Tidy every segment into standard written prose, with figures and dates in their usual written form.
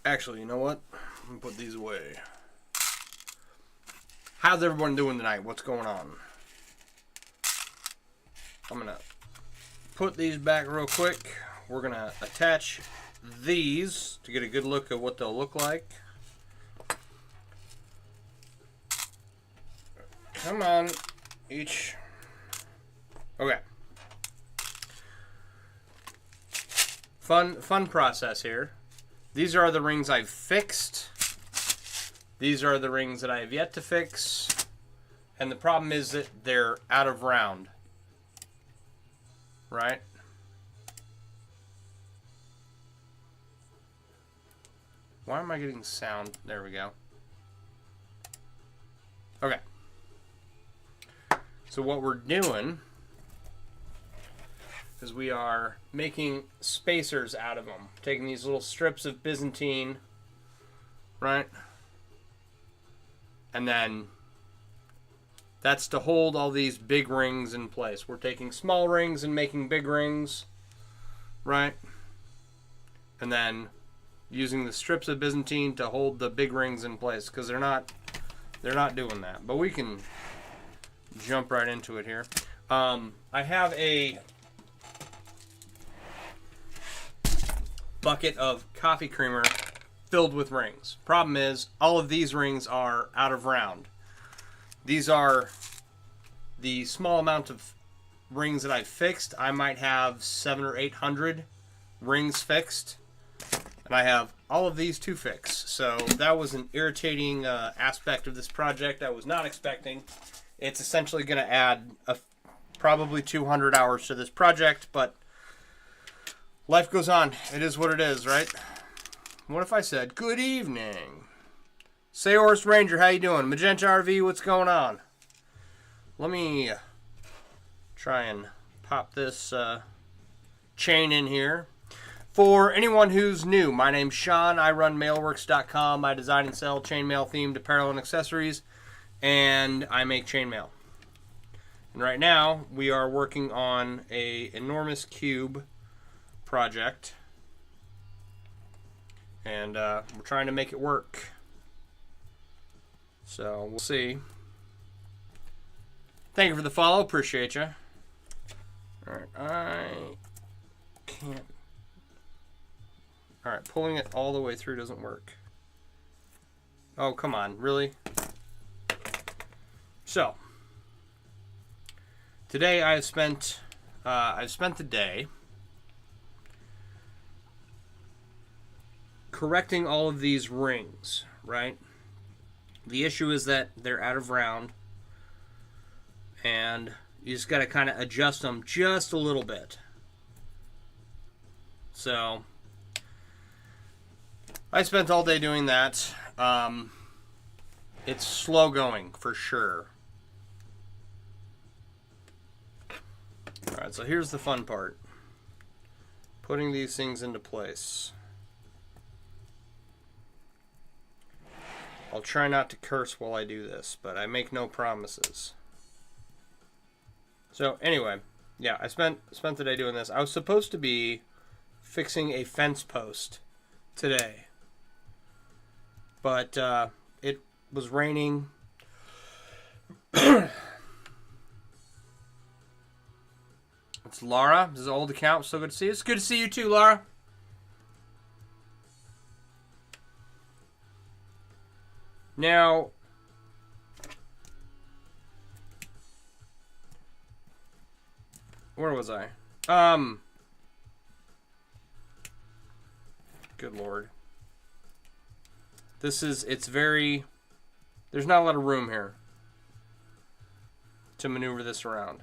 Actually, you know what? I'm going to put these away. How's everyone doing tonight? What's going on? I'm going to put these back real quick. We're going to attach these to get a good look at what they'll look like. Come on. Each. Okay. Fun process here. These are the rings I've fixed. These are the rings that I have yet to fix. And the problem is that they're out of round. Right? Why am I getting sound? There we go. Okay. So what we're doing is we are making spacers out of them. Taking these little strips of Byzantine, right? And then that's to hold all these big rings in place. We're taking small rings and making big rings, right? And then using the strips of Byzantine to hold the big rings in place, because they're not doing that. But we can jump right into it here. I have a bucket of coffee creamer filled with rings. Problem is, all of these rings are out of round. These are the small amount of rings that I've fixed. I might have 700 or 800 rings fixed, and I have all of these to fix. So that was an irritating aspect of this project I was not expecting. It's essentially going to add probably 200 hours to this project, but life goes on. It is what it is, right? What if I said, good evening? Sandwyrm Ranger, how you doing? Magenta RV, what's going on? Let me try and pop this chain in here. For anyone who's new, my name's Sean. I run mailworks.com. I design and sell chainmail themed apparel and accessories, and I make chainmail. And right now, we are working on an enormous cube project, and we're trying to make it work. So we'll see. Thank you for the follow, appreciate you. Alright, I can't. Alright, pulling it all the way through doesn't work. Oh, come on, really? So today I've spent the day correcting all of these rings, right? The issue is that they're out of round, and you just got to kind of adjust them just a little bit. So I spent all day doing that. It's slow going for sure. All right, Alright, so here's the fun part. Putting these things into place. I'll try not to curse while I do this, but I make no promises. So anyway, yeah, I spent the day doing this. I was supposed to be fixing a fence post today, but it was raining. It's Laura. This is an old account. So good to see you. It's good to see you too, Laura. Now, where was I? Good Lord. It's very, there's not a lot of room here to maneuver this around.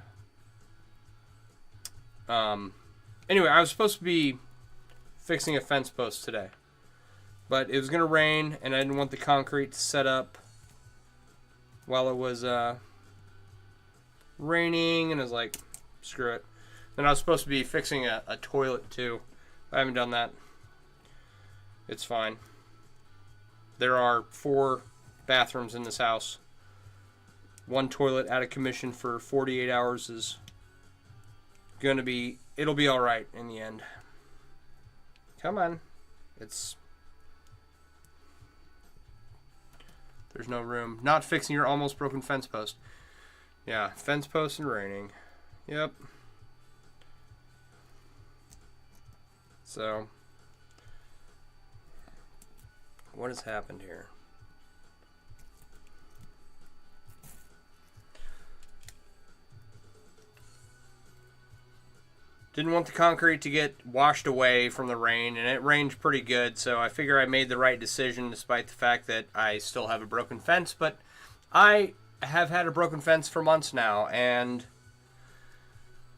Anyway, I was supposed to be fixing a fence post today, but it was going to rain, and I didn't want the concrete to set up while it was raining, and I was like, screw it. Then I was supposed to be fixing a toilet too. I haven't done that. It's fine. There are 4 bathrooms in this house. 1 toilet out of commission for 48 hours is gonna be, it'll be alright in the end. Come on. There's no room. Not fixing your almost broken fence post. Yeah, fence post and raining. Yep. So, what has happened here? Didn't want the concrete to get washed away from the rain, and it rained pretty good, so I figure I made the right decision despite the fact that I still have a broken fence. But I have had a broken fence for months now, and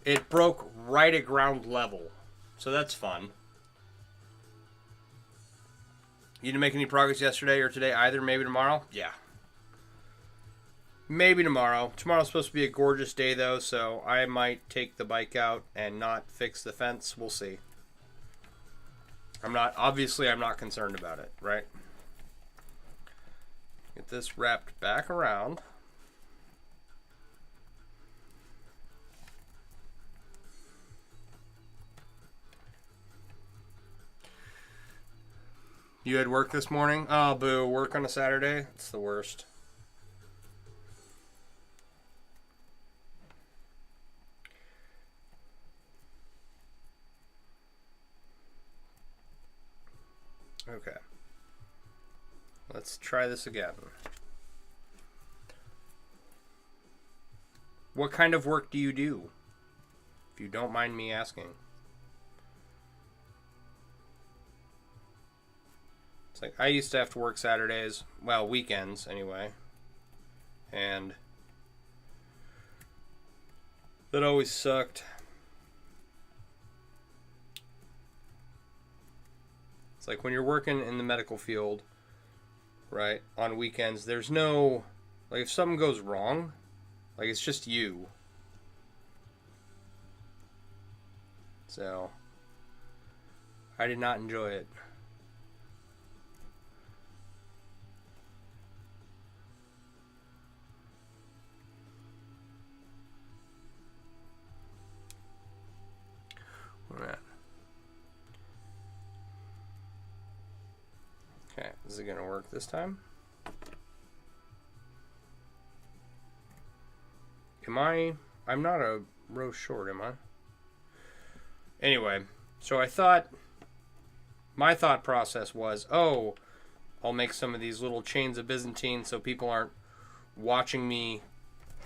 it broke right at ground level, so that's fun. You didn't make any progress yesterday or today either? Maybe tomorrow? Yeah. Maybe tomorrow. Tomorrow's supposed to be a gorgeous day, though, so I might take the bike out and not fix the fence. We'll see. Obviously, I'm not concerned about it, right? Get this wrapped back around. You had work this morning? Oh, boo. Work on a Saturday? It's the worst. Okay. Let's try this again. What kind of work do you do? If you don't mind me asking. It's like, I used to have to work Saturdays, well, weekends anyway, and that always sucked. It's like when you're working in the medical field, right, on weekends, there's no, like, if something goes wrong, like, it's just you. So, I did not enjoy it. Okay, is it going to work this time? I'm not a row short, am I? Anyway, so my thought process was, oh, I'll make some of these little chains of Byzantine so people aren't watching me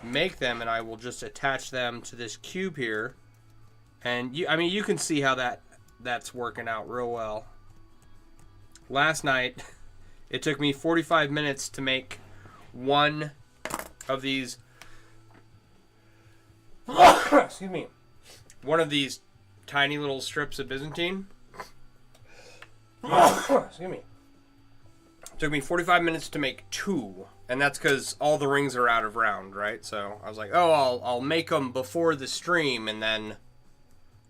make them, and I will just attach them to this cube here. And you can see how that's working out real well. Last night, it took me 45 minutes to make one of these. Excuse me. One of these tiny little strips of Byzantine. Excuse me. It took me 45 minutes to make 2, and that's because all the rings are out of round, right? So I was like, oh, I'll make them before the stream, and then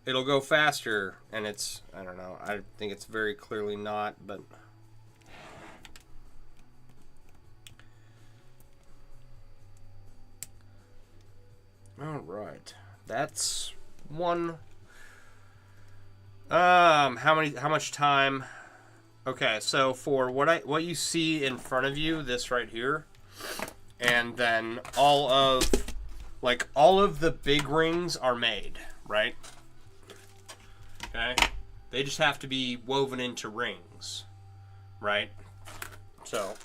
it'll go faster, and it's, I don't know, I think it's very clearly not, but all right, that's one. How much time? Okay, so for what you see in front of you, this right here, and then all of the big rings are made, right? Okay, they just have to be woven into rings, right? So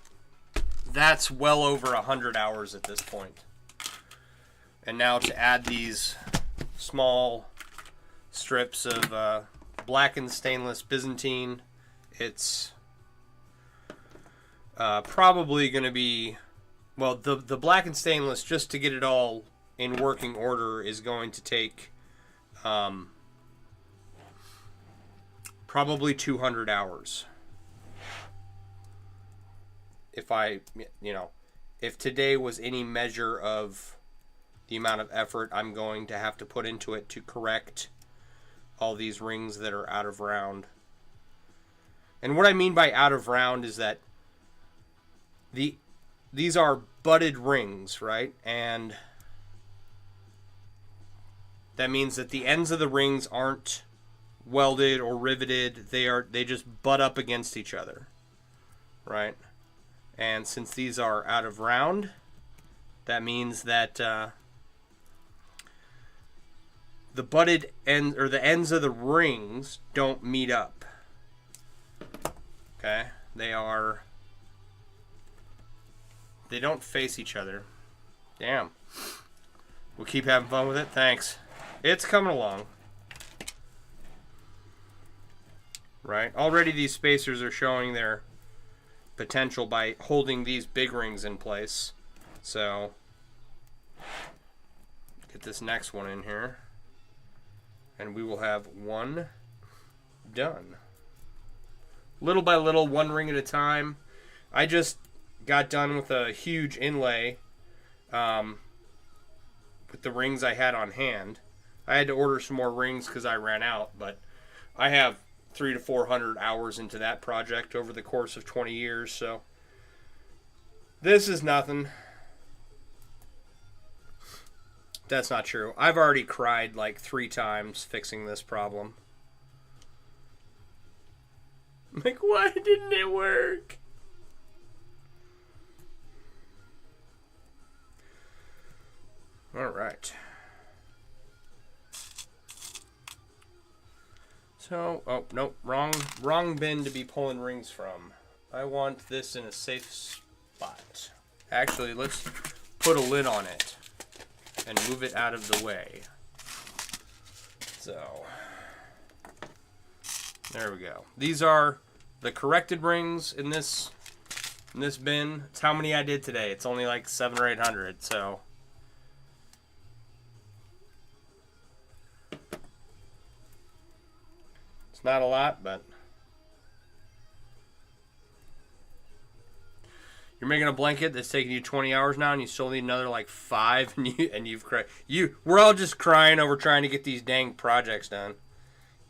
that's well over 100 hours at this point. And now to add these small strips of blackened stainless Byzantine, it's probably going to be, well, the blackened stainless, just to get it all in working order, is going to take probably 200 hours. If today was any measure of the amount of effort I'm going to have to put into it to correct all these rings that are out of round. And what I mean by out of round is that these are butted rings, right? And that means that the ends of the rings aren't welded or riveted. They just butt up against each other, right? And since these are out of round, that means that the butted end, or the ends of the rings, don't meet up. Okay? They don't face each other. Damn. We'll keep having fun with it. Thanks. It's coming along. Right? Already these spacers are showing their potential by holding these big rings in place. So, get this next one in here, and we will have one done. Little by little, one ring at a time. I just got done with a huge inlay with the rings I had on hand. I had to order some more rings because I ran out, but I have 300 to 400 hours into that project over the course of 20 years, so this is nothing. That's not true. I've already cried like 3 times fixing this problem. Like, why didn't it work? All right. So, oh, nope, wrong bin to be pulling rings from. I want this in a safe spot. Actually, let's put a lid on it and move it out of the way. So, there we go. These are the corrected rings in this bin. It's how many I did today. It's only like 700 or 800, so it's not a lot, but you're making a blanket that's taking you 20 hours now, and you still need another like 5, and you've cried. We're all just crying over trying to get these dang projects done.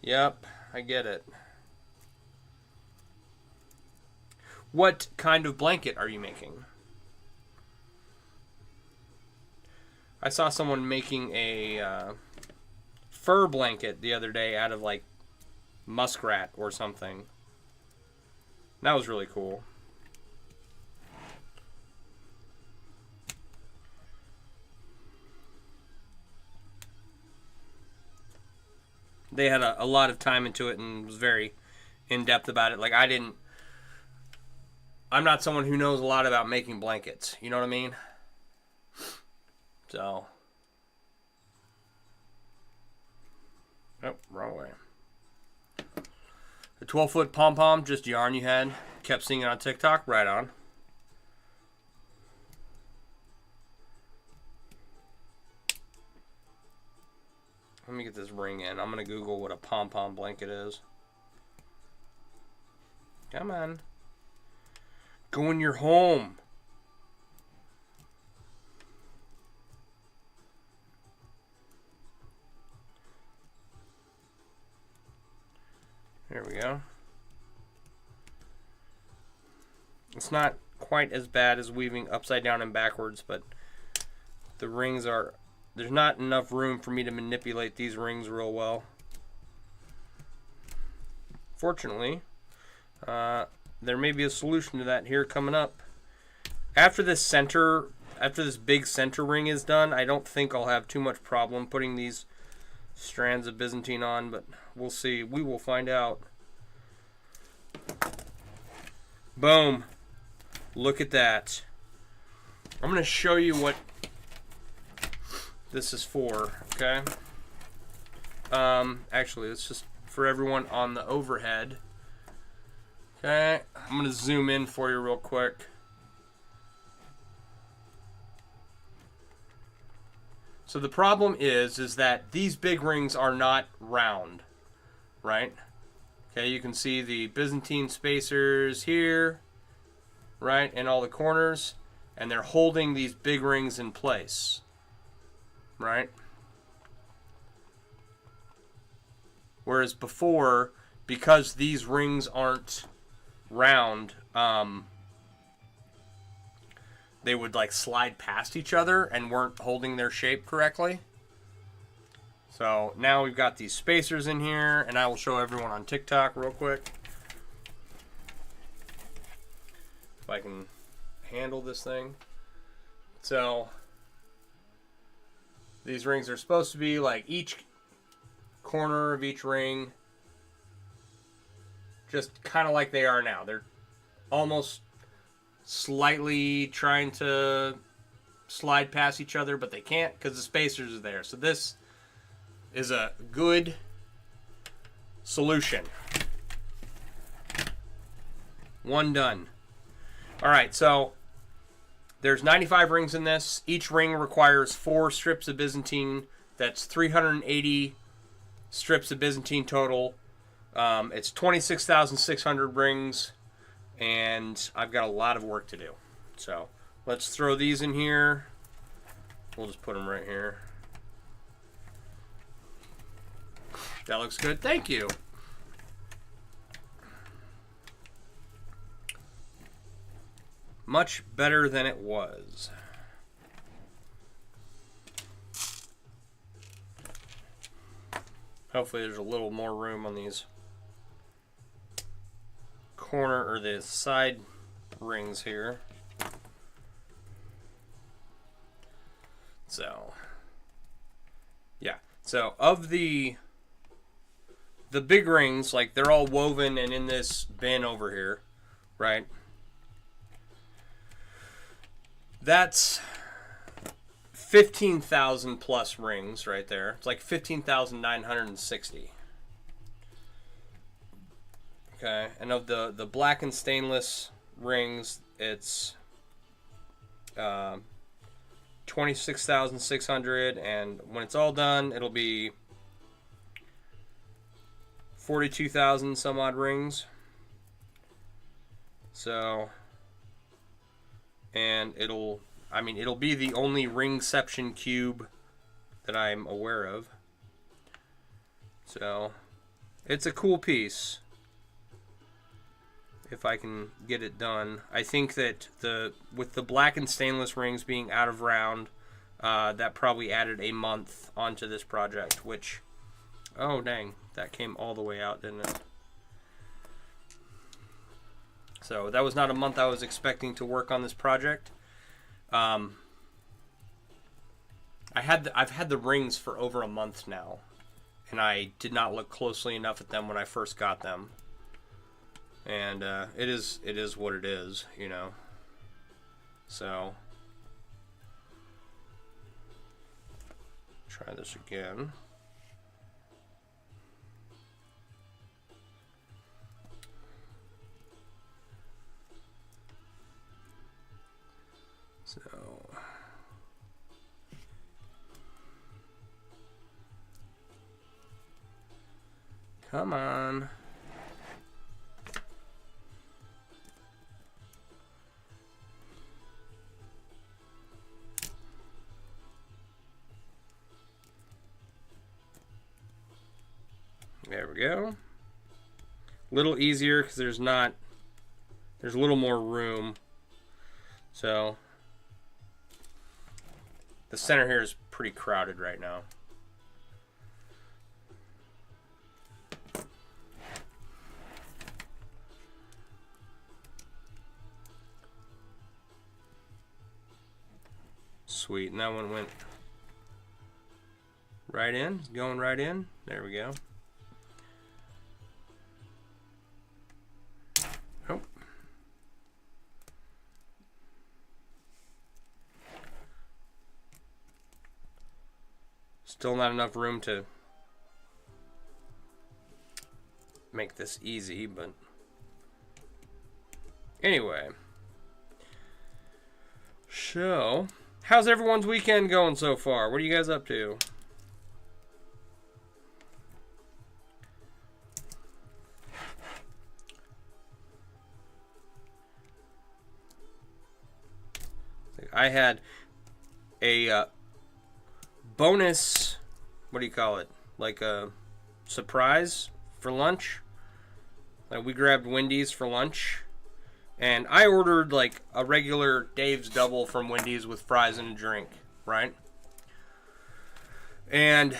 Yep, I get it. What kind of blanket are you making? I saw someone making a fur blanket the other day out of like muskrat or something. That was really cool. They had a lot of time into it and was very in-depth about it. Like, I'm not someone who knows a lot about making blankets. You know what I mean? So. Oh, wrong way. The 12-foot pom-pom, just yarn you had. Kept seeing it on TikTok. Right on. Let me get this ring in. I'm going to Google what a pom-pom blanket is. Come on. Go in your home. There we go. It's not quite as bad as weaving upside down and backwards, but the rings are, there's not enough room for me to manipulate these rings real well. Fortunately, there may be a solution to that here coming up. After this big center ring is done, I don't think I'll have too much problem putting these strands of Byzantine on, but we'll see. We will find out. Boom. Look at that. I'm going to show you what this is for, okay? Actually, it's just for everyone on the overhead. Okay, I'm going to zoom in for you real quick. So the problem is that these big rings are not round, right? Okay, you can see the Byzantine spacers here, right, in all the corners, and they're holding these big rings in place, right? Whereas before, because these rings aren't round, they would like slide past each other and weren't holding their shape correctly. So now we've got these spacers in here, and I will show everyone on TikTok real quick. If I can handle this thing. So these rings are supposed to be like each corner of each ring, just kind of like they are now. They're almost slightly trying to slide past each other, but they can't because the spacers are there. So this is a good solution. One done. All right, so there's 95 rings in this. Each ring requires 4 strips of Byzantine. That's 380 strips of Byzantine total. It's 26,600 rings, and I've got a lot of work to do. So let's throw these in here. We'll just put them right here. That looks good. Thank you. Much better than it was. Hopefully there's a little more room on these corner or the side rings here. So, yeah. So of the big rings, like they're all woven and in this bin over here, right? That's 15,000 plus rings right there. It's like 15,960. Okay, and of the black and stainless rings, it's 26,600, and when it's all done, it'll be 42,000 some odd rings. So, and it'll be the only Ringception cube that I'm aware of. So, it's a cool piece if I can get it done. I think that with the black and stainless rings being out of round, that probably added a month onto this project, which, oh dang, that came all the way out, didn't it? So that was not a month I was expecting to work on this project. I've had the rings for over a month now, and I did not look closely enough at them when I first got them. And it is what it is, you know. So try this again. So come on. There we go. little easier because there's a little more room. So the center here is pretty crowded right now. Sweet, and that one went right in, going right in. There we go. Oh. Still not enough room to make this easy, but anyway. So, how's everyone's weekend going so far? What are you guys up to? I had a bonus, what do you call it? Like a surprise for lunch. Like we grabbed Wendy's for lunch. And I ordered like a regular Dave's Double from Wendy's with fries and a drink, right? And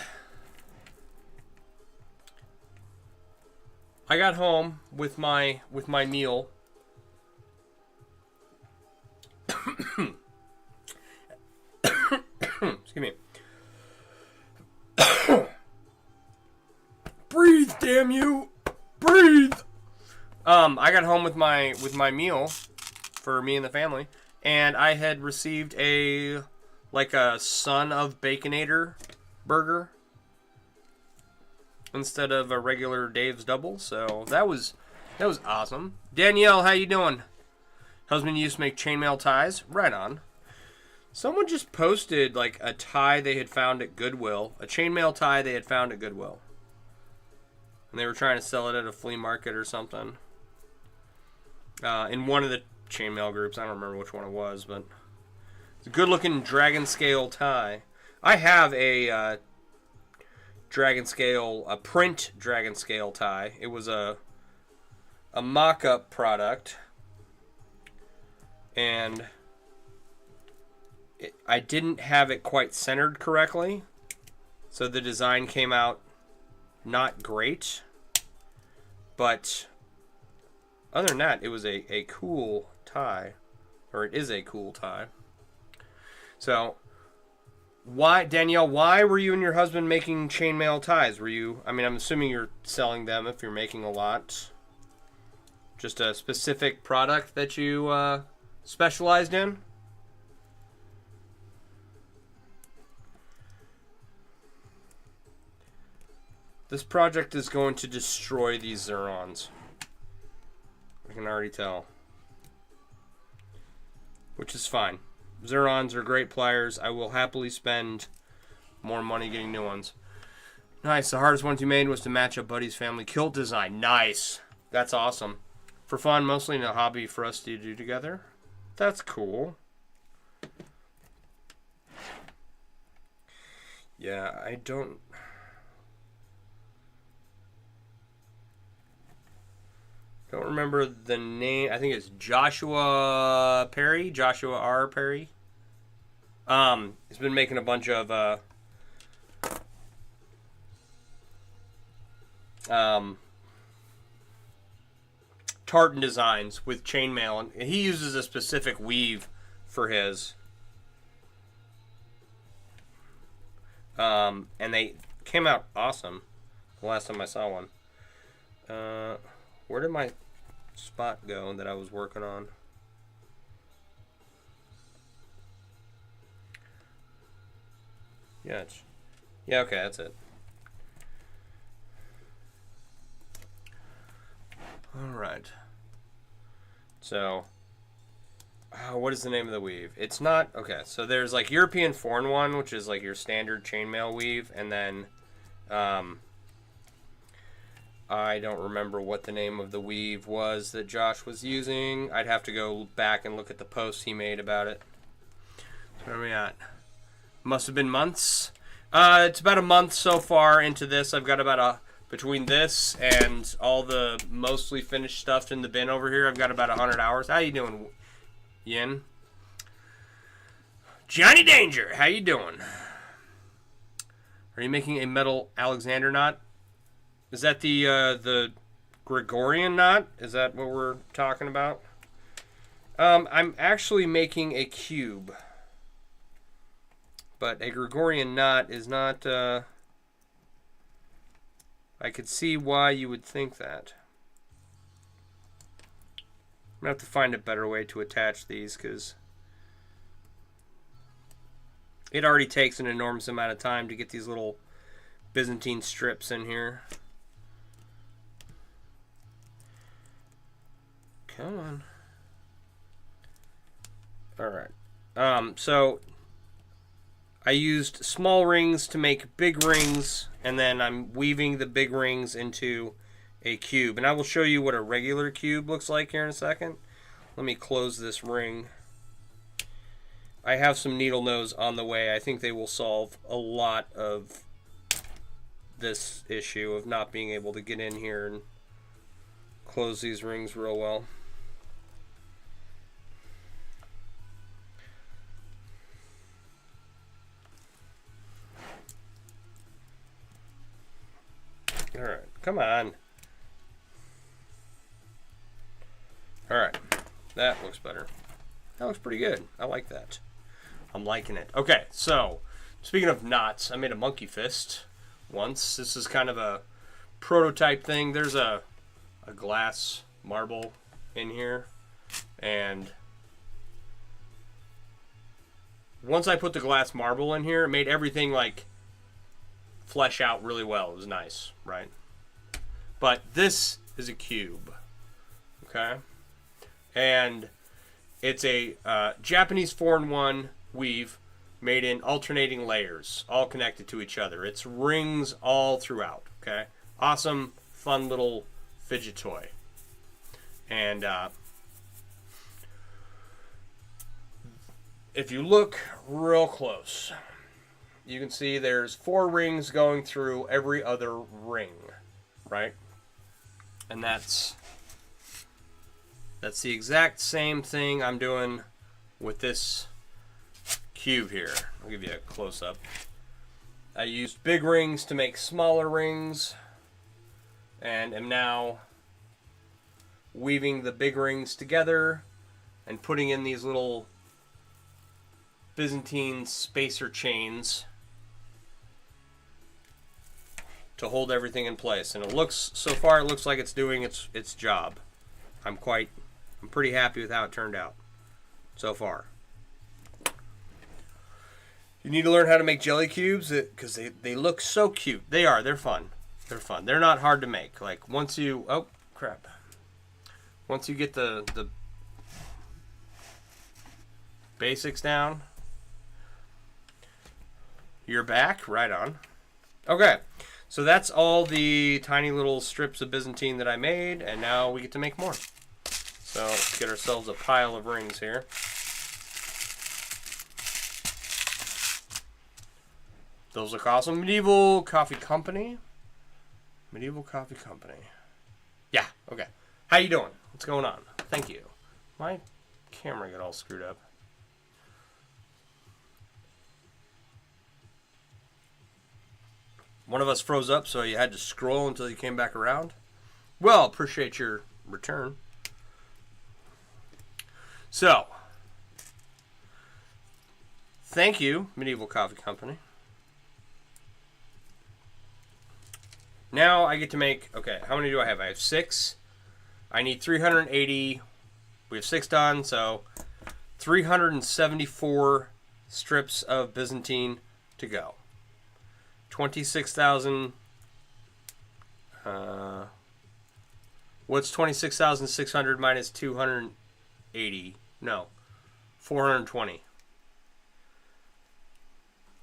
I got home with my meal. Excuse me. Breathe, damn you! Breathe. I got home with my meal for me and the family, and I had received a Son of Baconator burger instead of a regular Dave's Double. So that was awesome. Danielle, how you doing? Husband used to make chainmail ties. Right on. Someone just posted like a tie they had found at Goodwill, a chainmail tie they had found at Goodwill, and they were trying to sell it at a flea market or something. In one of the chainmail groups, I don't remember which one it was, but it's a good-looking dragon scale tie. I have a print dragon scale tie. It was a mock-up product, and I didn't have it quite centered correctly, so the design came out not great, but other than that, it was a cool tie, or it is a cool tie. So, Danielle, why were you and your husband making chainmail ties? I'm assuming you're selling them if you're making a lot. Just a specific product that you specialized in? This project is going to destroy these Zerons. I can already tell. Which is fine. Zerons are great pliers. I will happily spend more money getting new ones. Nice. The hardest ones you made was to match a buddy's family kilt design. Nice. That's awesome. For fun, mostly in a hobby for us to do together. That's cool. Yeah, I don't remember the name. I think it's Joshua Perry. Joshua R. Perry. He's been making a bunch of tartan designs with chainmail, and he uses a specific weave for his. And they came out awesome the last time I saw one. Where did my spot go that I was working on? Yeah, okay, that's it. Alright. So, what is the name of the weave? It's not, okay, so there's like European Foreign one, which is like your standard chainmail weave, and then, I don't remember what the name of the weave was that Josh was using. I'd have to go back and look at the posts he made about it. So where are we at? Must have been months. It's about a month so far into this. I've got about Between this and all the mostly finished stuff in the bin over here, I've got about 100 hours. How you doing, Yin? Johnny Danger, how you doing? Are you making a metal Alexander knot? Is that the Gregorian knot? Is that what we're talking about? I'm actually making a cube. But a Gregorian knot is not... I could see why you would think that. I'm going to have to find a better way to attach these, because it already takes an enormous amount of time to get these little Byzantine strips in here. Come on. Alright. So I used small rings to make big rings, and then I'm weaving the big rings into a cube. And I will show you what a regular cube looks like here in a second. Let me close this ring. I have some needle nose on the way. I think they will solve a lot of this issue of not being able to get in here and close these rings real well. Alright, come on. Alright, that looks better. That looks pretty good. I like that. I'm liking it. Okay, so, speaking of knots, I made a monkey fist once. This is kind of a prototype thing. There's a glass marble in here, and once I put the glass marble in here, it made everything like flesh out really well. It was nice, right? But this is a cube, okay? And it's a Japanese 4-in-1 weave made in alternating layers, all connected to each other. It's rings all throughout, okay? Awesome, fun little fidget toy. And if you look real close, you can see there's 4 rings going through every other ring, right? And that's the exact same thing I'm doing with this cube here. I'll give you a close-up. I used big rings to make smaller rings, and am now weaving the big rings together and putting in these little Byzantine spacer chains to hold everything in place. And it looks, so far it looks like it's doing its job. I'm pretty happy with how it turned out so far. You need to learn how to make jelly cubes because they look so cute. They're fun. They're fun. They're not hard to make. Like once you, oh crap. Once you get the basics down, you're back. Right on. Okay. So that's all the tiny little strips of Byzantine that I made, and now we get to make more. So let's get ourselves a pile of rings here. Those look awesome. Medieval Coffee Company. Medieval Coffee Company. Yeah, okay. How you doing? What's going on? Thank you. My camera got all screwed up. One of us froze up, so you had to scroll until you came back around. Well, appreciate your return. So, thank you, Medieval Coffee Company. Now I get to make, okay, how many do I have? I have 6. I need 380. We have 6 done, so 374 strips of Byzantine to go. 26,000. What's 26,600 minus 280? No, 420.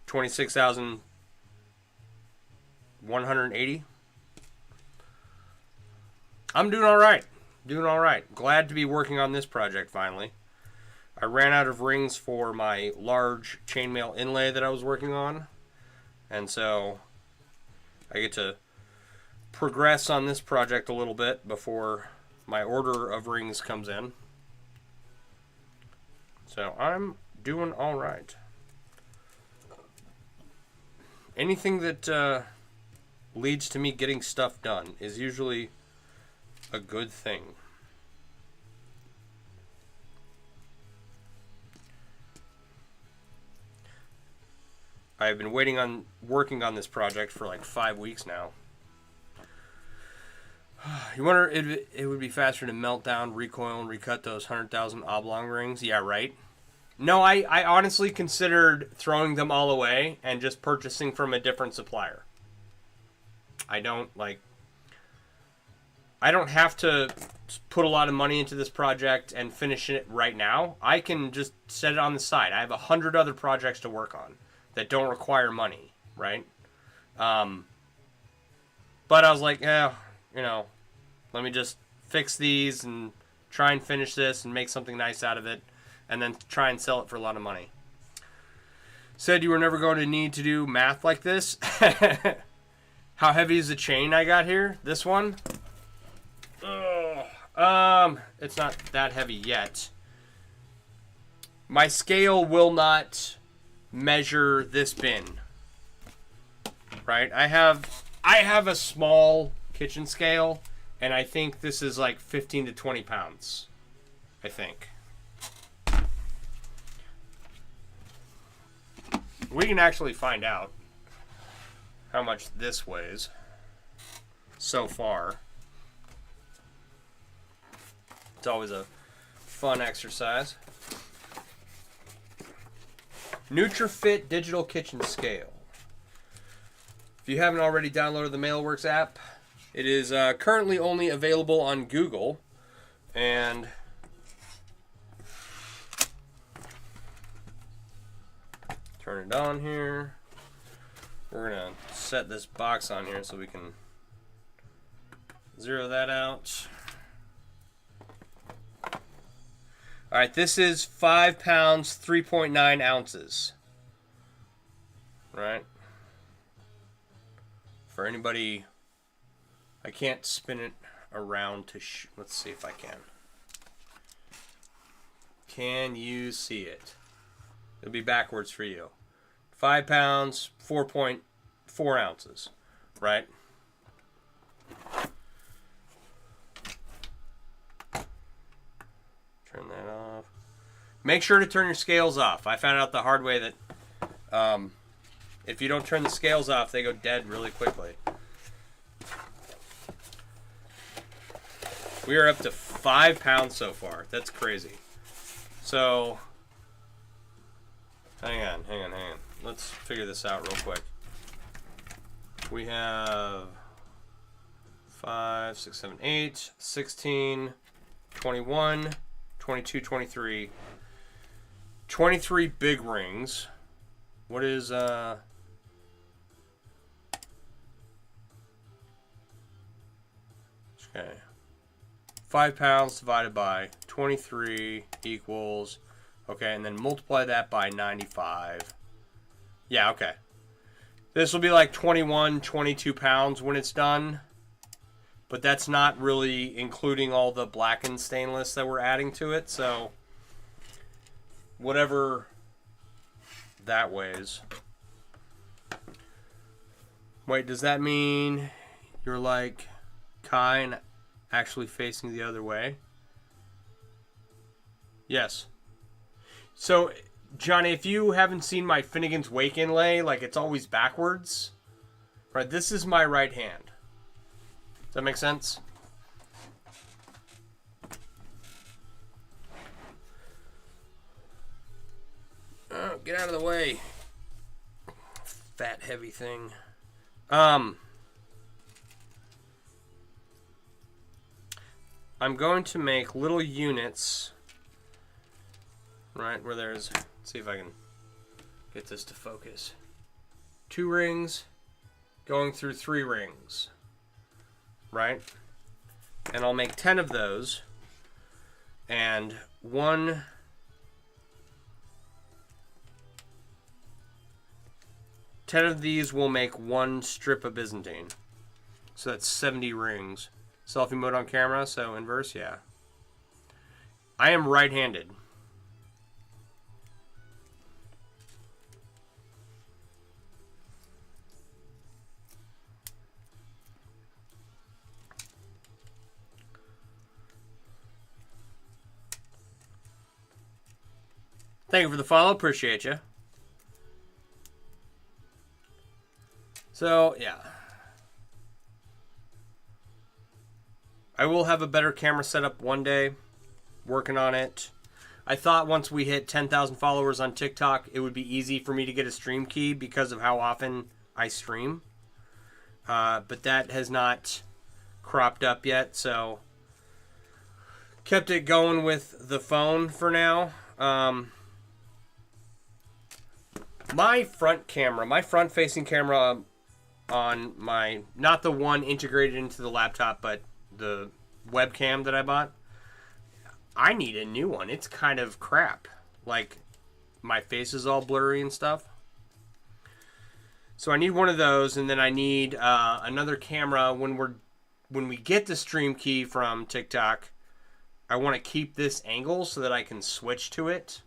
26,180. I'm doing all right. Doing all right. Glad to be working on this project finally. I ran out of rings for my large chainmail inlay that I was working on. And so I get to progress on this project a little bit before my order of rings comes in. So I'm doing all right. Anything that leads to me getting stuff done is usually a good thing. I've been working on this project for like 5 weeks now. You wonder if it would be faster to melt down, recoil, and recut those 100,000 oblong rings? Yeah, right. No, I honestly considered throwing them all away and just purchasing from a different supplier. I don't have to put a lot of money into this project and finish it right now. I can just set it on the side. I have 100 other projects to work on that don't require money, right? But I was like, yeah, let me just fix these and try and finish this and make something nice out of it, and then try and sell it for a lot of money. Said you were never going to need to do math like this. How heavy is the chain I got here? This one? It's not that heavy yet. My scale will not measure this bin. Right? I have a small kitchen scale, and I think this is like 15 to 20 pounds. I think. We can actually find out how much this weighs so far. It's always a fun exercise. NutriFit Digital Kitchen Scale. If you haven't already downloaded the Mailworks app, it is currently only available on Google. And turn it on here. We're going to set this box on here so we can zero that out. All right, this is 5 pounds, 3.9 ounces. Right? For anybody, I can't spin it around to let's see if I can. Can you see it? It'll be backwards for you. 5 pounds, 4.4 ounces, right? Turn that off. Make sure to turn your scales off. I found out the hard way that if you don't turn the scales off, they go dead really quickly. We are up to 5 pounds so far. That's crazy. So, hang on. Let's figure this out real quick. We have 5, 6, 7, 8, 16, 21, 22, 23. 23 big rings. What is, okay. 5 pounds divided by 23 equals, okay, and then multiply that by 95. Yeah, okay. This will be like 21, 22 pounds when it's done. But that's not really including all the blackened stainless that we're adding to it. So, whatever that weighs. Wait, does that mean you're like Kai and actually facing the other way? Yes. So, Johnny, if you haven't seen my Finnegan's Wake inlay, like it's always backwards. Right, this is my right hand. Does that make sense? Oh, get out of the way. Fat, heavy thing. I'm going to make little units, right, where there's, let's see if I can get this to focus. 2 rings going through 3 rings, right? And I'll make 10 of those, and 10 of these will make 1 strip of Byzantine. So that's 70 rings. Selfie mode on camera, so inverse, yeah. I am right-handed. Thank you for the follow. Appreciate you. So, yeah. I will have a better camera setup one day. Working on it. I thought once we hit 10,000 followers on TikTok, it would be easy for me to get a stream key because of how often I stream. But that has not cropped up yet, so kept it going with the phone for now. My front-facing camera on my, not the one integrated into the laptop, but the webcam that I bought, I need a new one. It's kind of crap. Like, my face is all blurry and stuff. So I need one of those, and then I need another camera when we get the stream key from TikTok. I want to keep this angle so that I can switch to it.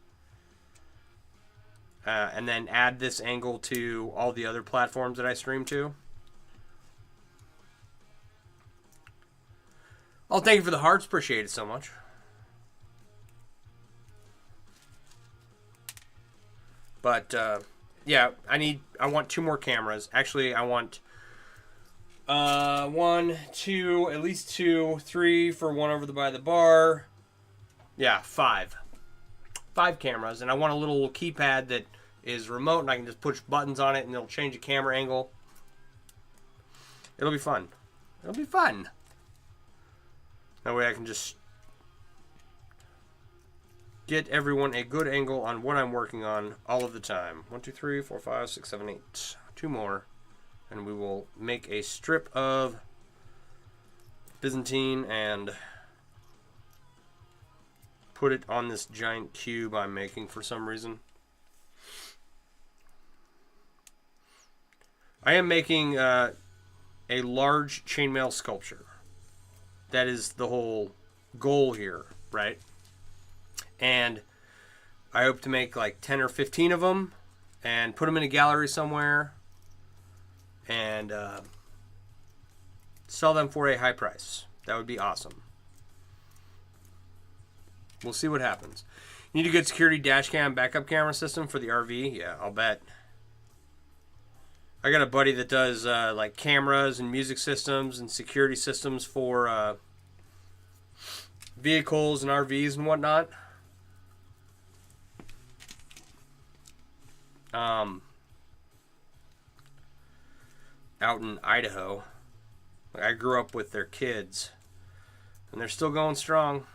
And then add this angle to all the other platforms that I stream to. Oh, thank you for the hearts. Appreciate it so much. But, yeah, I want 2 more cameras. Actually, I want 1, 2, at least 2, 3 for one over by the bar. Yeah, 5. 5 cameras. And I want a little keypad that is remote, and I can just push buttons on it, and it'll change the camera angle. It'll be fun. It'll be fun. That way I can just get everyone a good angle on what I'm working on all of the time. 1, 2, 3, 4, 5, 6, 7, 8. 2 more. And we will make a strip of Byzantine and put it on this giant cube I'm making for some reason. I am making a large chainmail sculpture. That is the whole goal here, right? And I hope to make like 10 or 15 of them and put them in a gallery somewhere and sell them for a high price. That would be awesome. We'll see what happens. You need a good security dash cam backup camera system for the RV? Yeah, I'll bet. I got a buddy that does like cameras and music systems and security systems for vehicles and RVs and whatnot. Out in Idaho. I grew up with their kids, and they're still going strong.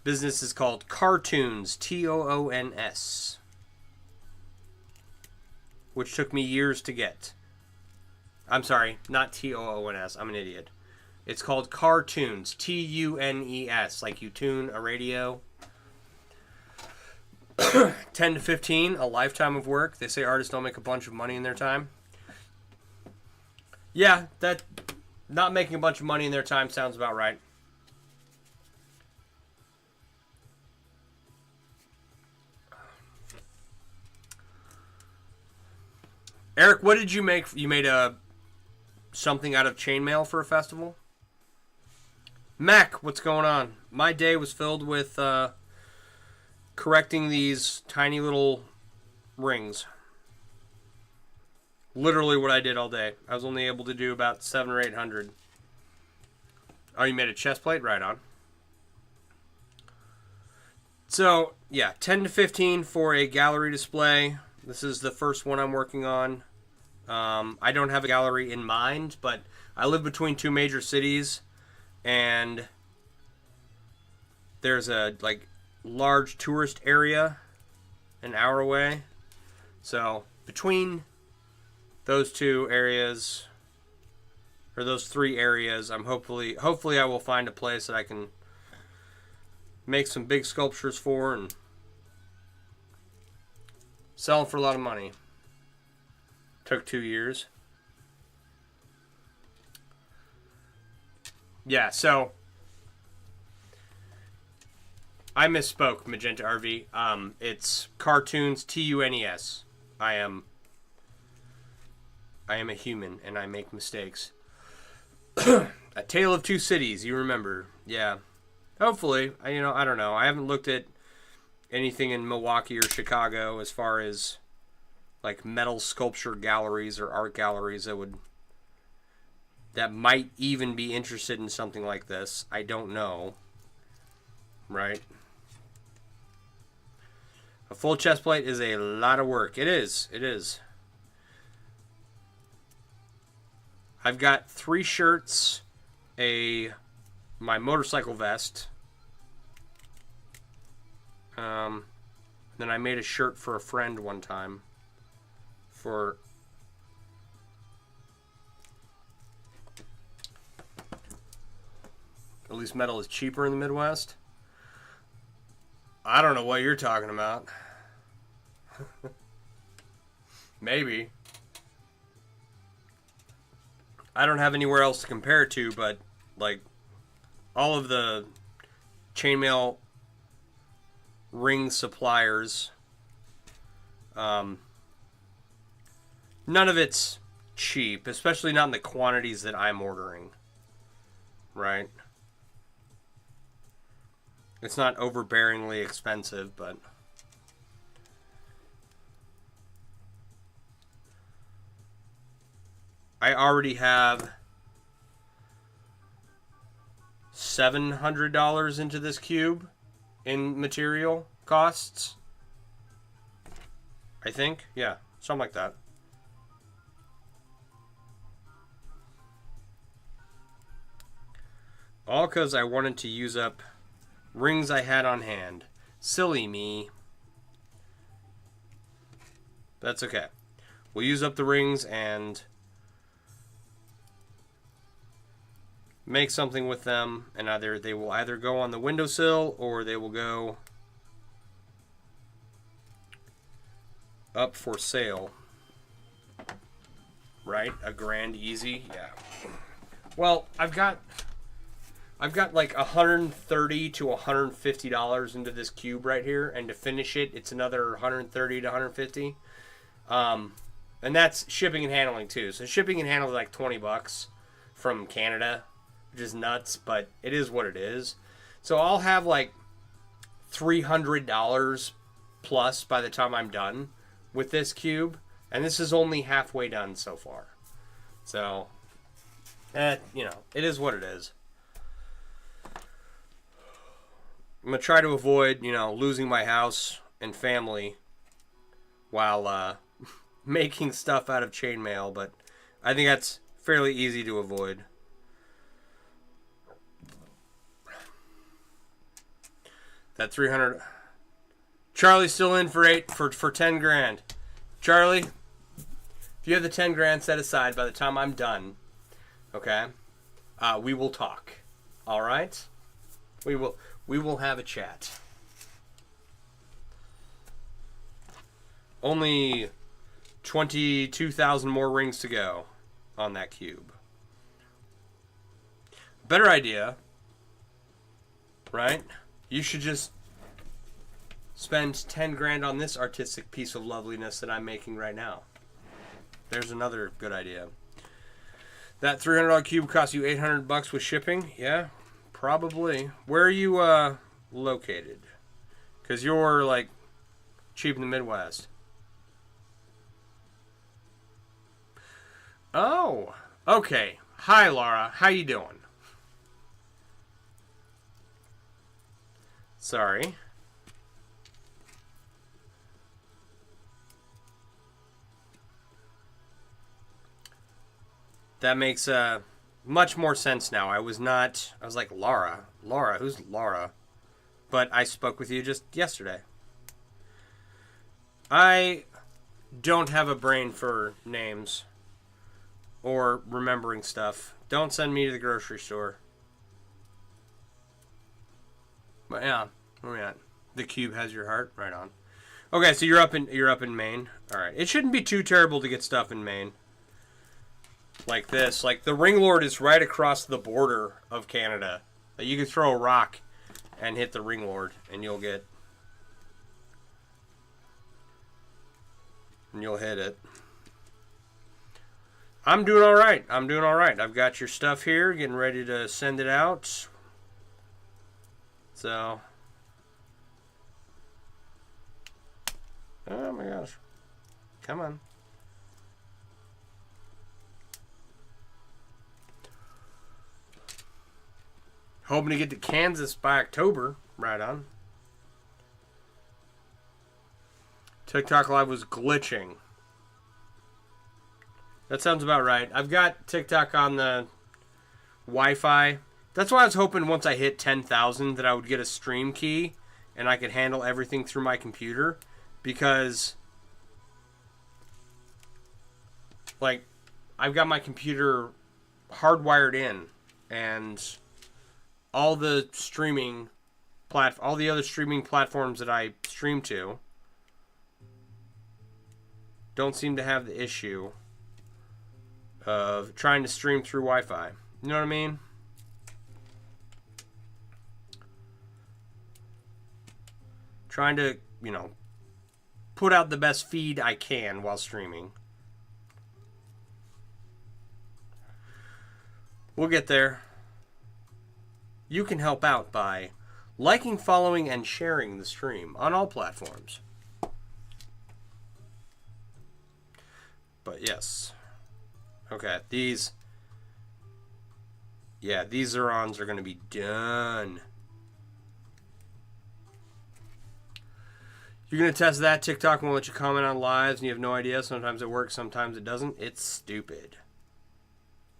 Business is called Cartoons, Toons, which took me years to get. I'm sorry, not Toons. I'm an idiot. It's called Cartoons, Tunes, like you tune a radio. 10 to 15, a lifetime of work. They say artists don't make a bunch of money in their time. Yeah, that not making a bunch of money in their time sounds about right. Eric, what did you make? You made something out of chainmail for a festival? Mac, what's going on? My day was filled with correcting these tiny little rings. Literally what I did all day. I was only able to do about 700 or 800. Oh, you made a chest plate? Right on. So, yeah, 10 to 15 for a gallery display. This is the first one I'm working on. I don't have a gallery in mind, but I live between 2 major cities, and there's a large tourist area an hour away. So between those 2 areas, or those 3 areas, I'm hopefully I will find a place that I can make some big sculptures for and sell them for a lot of money. Took 2 years. Yeah, so I misspoke, Magenta RV. It's Cartoons TUNES. I am a human and I make mistakes. A Tale of Two Cities, you remember. Yeah. Hopefully. I don't know. I haven't looked at anything in Milwaukee or Chicago as far as like metal sculpture galleries or art galleries that might even be interested in something like this. I don't know. Right? A full chest plate is a lot of work. It is. It is. I've got 3 shirts, my motorcycle vest. Then I made a shirt for a friend one time. At least metal is cheaper in the Midwest. I don't know what you're talking about. Maybe. I don't have anywhere else to compare it to, but like all of the chainmail ring suppliers, none of it's cheap, especially not in the quantities that I'm ordering. Right? It's not overbearingly expensive, but I already have $700 into this cube in material costs. I think. Yeah, something like that. All because I wanted to use up rings I had on hand. Silly me. That's okay. We'll use up the rings and make something with them, and they will either go on the windowsill or they will go up for sale. Right? A grand easy? Yeah. Well, I've got like $130 to $150 into this cube right here, and to finish it, it's another $130 to $150. And that's shipping and handling too. So shipping and handling is like $20 from Canada, which is nuts, but it is what it is. So I'll have like $300 plus by the time I'm done with this cube, and this is only halfway done so far. So, it is what it is. I'm going to try to avoid, losing my house and family while making stuff out of chainmail, but I think that's fairly easy to avoid. That 300. Charlie's still in for 10 grand. Charlie, if you have the 10 grand set aside by the time I'm done, okay, we will talk. All right? We will have a chat. Only 22,000 more rings to go on that cube. Better idea, right? You should just spend 10 grand on this artistic piece of loveliness that I'm making right now. There's another good idea. That $300 cube costs you $800 with shipping? Yeah, probably. Where are you located? Because you're like cheap in the Midwest. Oh, okay. Hi, Laura. How you doing? Sorry. That makes much more sense now. I was like, Laura. Laura? Who's Laura? But I spoke with you just yesterday. I don't have a brain for names or remembering stuff. Don't send me to the grocery store. But yeah, where are we at? The cube has your heart. Right on. Okay, so you're up in Maine. All right, it shouldn't be too terrible to get stuff in Maine. like this. Like the Ring Lord is right across the border of Canada. Like you can throw a rock and hit the Ring Lord, and you'll hit it. I'm doing all right. I've got your stuff here, getting ready to send it out. So, oh my gosh, come on. Hoping to get to Kansas by October. Right on. TikTok Live was glitching. That sounds about right. I've got TikTok on the Wi-Fi. That's why I was hoping once I hit 10,000 that I would get a stream key and I could handle everything through my computer. Because, like, I've got my computer hardwired in, and all the other streaming platforms that I stream to don't seem to have the issue of trying to stream through Wi-Fi. You know what I mean? Trying to, put out the best feed I can while streaming. We'll get there. You can help out by liking, following, and sharing the stream on all platforms. But yes. Okay, these Zurons are going to be done. You're going to test that? TikTok won't let you comment on lives and you have no idea. Sometimes it works, sometimes it doesn't. It's stupid.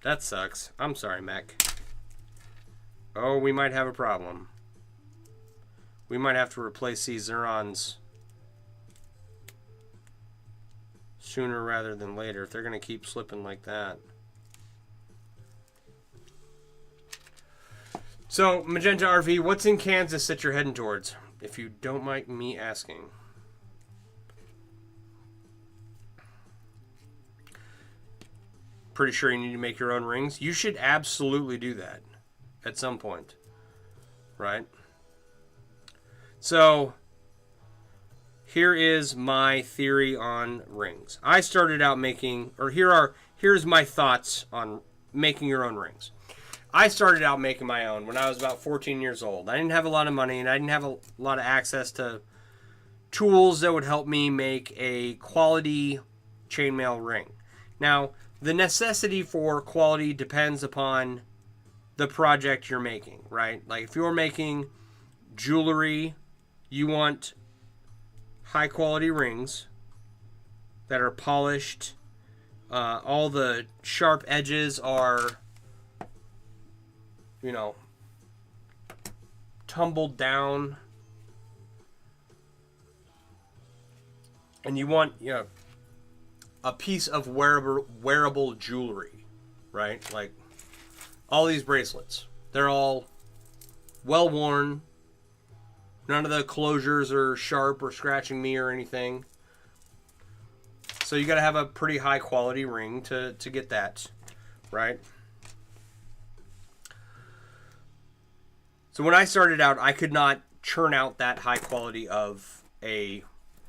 That sucks. I'm sorry, Mech. Oh, we might have a problem. We might have to replace these Zurons sooner rather than later if they're going to keep slipping like that. So, Magenta RV, what's in Kansas that you're heading towards? If you don't mind me asking. Pretty sure you need to make your own rings. You should absolutely do that at some point, right? So here is my theory on rings. I started out making, or here's my thoughts on making your own rings. I started out making my own when I was about 14 years old. I didn't have a lot of money, and I didn't have a lot of access to tools that would help me make a quality chainmail ring. Now, the necessity for quality depends upon the project you're making, right? Like if you're making jewelry, you want high quality rings that are polished. All the sharp edges are, tumbled down. And you want, a piece of wearable jewelry, right? Like all these bracelets, they're all well worn. None of the closures are sharp or scratching me or anything. So you got to have a pretty high quality ring to get that, right? So when I started out, I could not churn out that high quality of a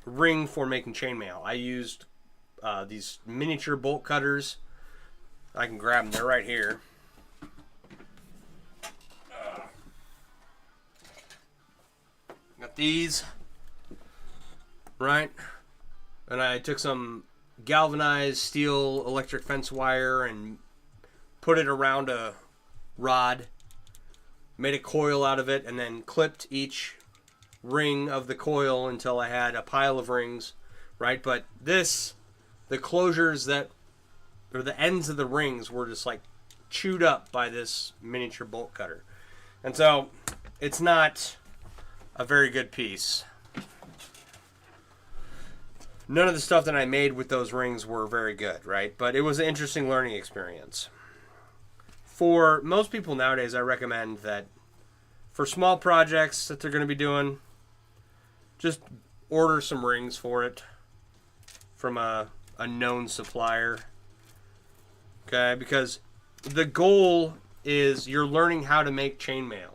ring for making chainmail. I used these miniature bolt cutters. I can grab them. They're right here. Got these, right? And I took some galvanized steel electric fence wire and put it around a rod, made a coil out of it, and then clipped each ring of the coil until I had a pile of rings, right? But the closures or the ends of the rings were just like chewed up by this miniature bolt cutter. And so it's not a very good piece. None of the stuff that I made with those rings were very good, right? But it was an interesting learning experience. For most people nowadays, I recommend that for small projects that they're going to be doing, just order some rings for it from a known supplier. Okay, because the goal is you're learning how to make chainmail,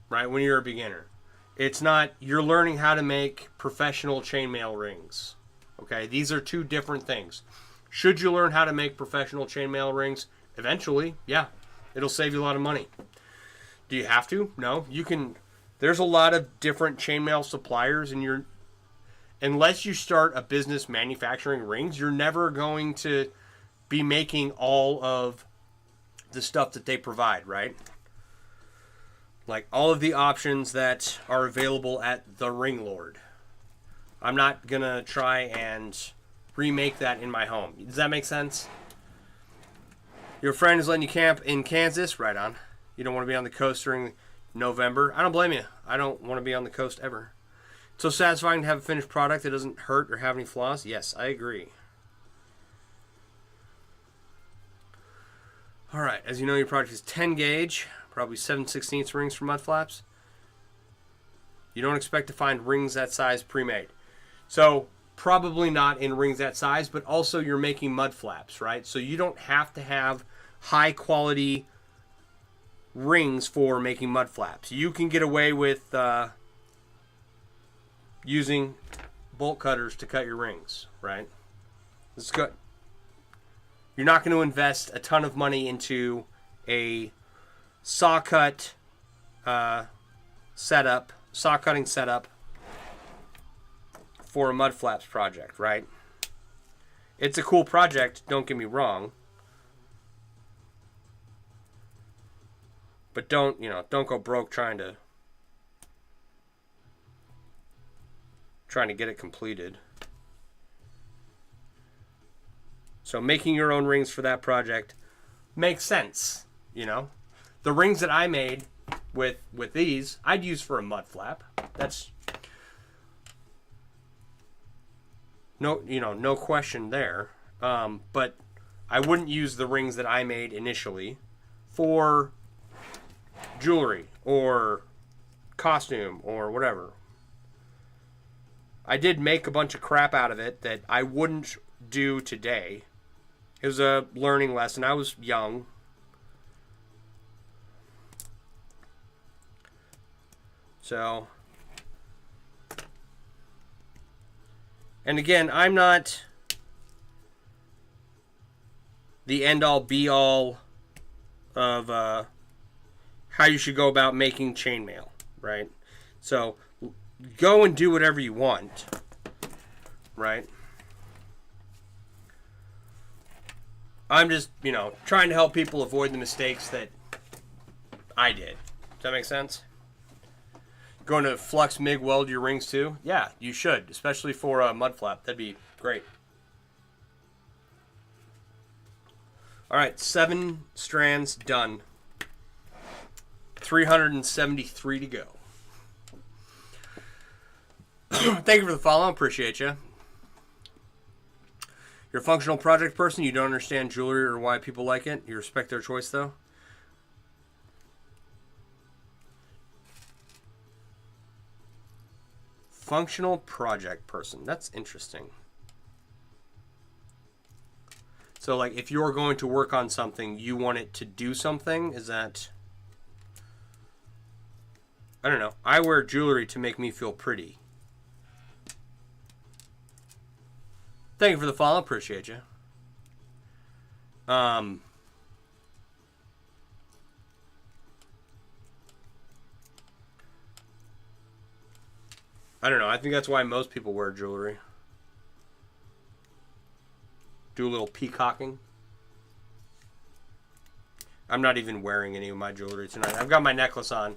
right? When you're a beginner, it's not you're learning how to make professional chainmail rings. Okay, these are two different things. Should you learn how to make professional chainmail rings eventually? Yeah, it'll save you a lot of money. Do you have to? No, you can. There's a lot of different chainmail suppliers, and unless you start a business manufacturing rings, you're never going to be making all of the stuff that they provide, right? Like all of the options that are available at the Ring Lord. I'm not gonna try and remake that in my home. Does that make sense? Your friend is letting you camp in Kansas? Right on. You don't want to be on the coast during November? I don't blame you. I don't want to be on the coast ever. It's so satisfying to have a finished product that doesn't hurt or have any flaws? Yes, I agree. Alright, as you know, your project is 10 gauge, probably 7/16 rings for mud flaps. You don't expect to find rings that size pre-made. So, probably not in rings that size, but also you're making mud flaps, right? So you don't have to have high quality rings for making mud flaps. You can get away with using bolt cutters to cut your rings, right? This is good. You're not going to invest a ton of money into a saw cut setup, saw cutting setup for a mud flaps project, right? It's a cool project, don't get me wrong. But don't go broke trying to get it completed. So making your own rings for that project makes sense, The rings that I made with these, I'd use for a mud flap. That's no question there. But I wouldn't use the rings that I made initially for jewelry or costume or whatever. I did make a bunch of crap out of it that I wouldn't do today. It was a learning lesson. I was young. So, and again, I'm not the end-all, be-all of how you should go about making chainmail, right? So, go and do whatever you want, right? I'm just, trying to help people avoid the mistakes that I did. Does that make sense? Going to flux MIG weld your rings too? Yeah, you should, especially for a mud flap. That'd be great. All right, 7 strands done. 373 to go. Thank you for the follow. Appreciate you. You're a functional project person. You don't understand jewelry or why people like it. You respect their choice, though. Functional project person. That's interesting. So, like, if you're going to work on something, you want it to do something? Is that... I don't know. I wear jewelry to make me feel pretty. Thank you for the follow. Appreciate you. I don't know. I think that's why most people wear jewelry. Do a little peacocking. I'm not even wearing any of my jewelry tonight. I've got my necklace on,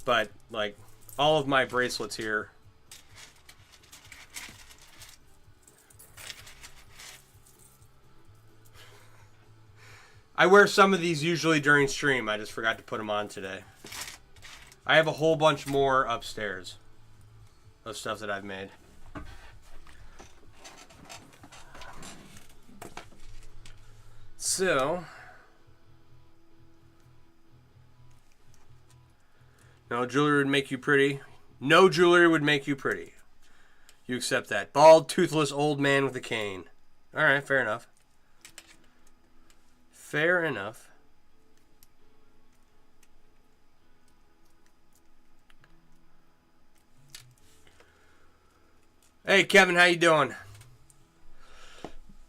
but like all of my bracelets here. I wear some of these usually during stream. I just forgot to put them on today. I have a whole bunch more upstairs of stuff that I've made. So, no jewelry would make you pretty. No jewelry would make you pretty. You accept that. Bald, toothless old man with a cane. Alright, fair enough. Fair enough. Hey, Kevin, how you doing?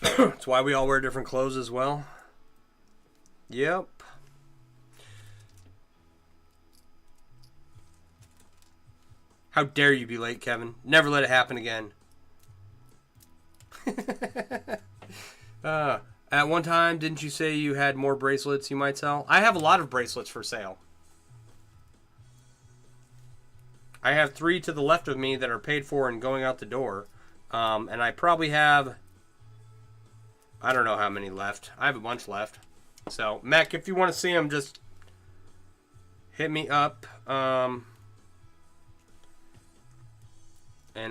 That's why we all wear different clothes as well. Yep. How dare you be late, Kevin? Never let it happen again. At one time, didn't you say you had more bracelets you might sell? I have a lot of bracelets for sale. I have 3 to the left of me that are paid for and going out the door. And I probably have... I don't know how many left. I have a bunch left. So, Mac, if you want to see them, just hit me up. And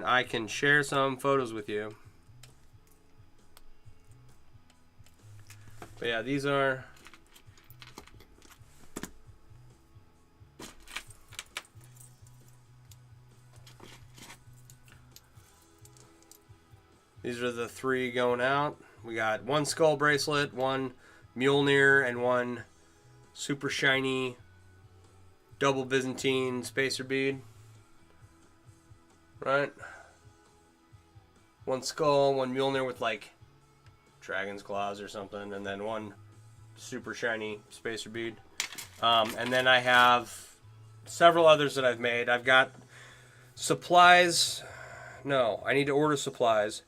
I can share some photos with you. But yeah, these are... These are the 3 going out. We got 1 skull bracelet, 1 Mjolnir, and 1 super shiny double Byzantine spacer bead. Right? 1 skull, 1 Mjolnir with like dragon's claws or something, and then 1 super shiny spacer bead. And then I have several others that I've made. I've got supplies. No, I need to order supplies.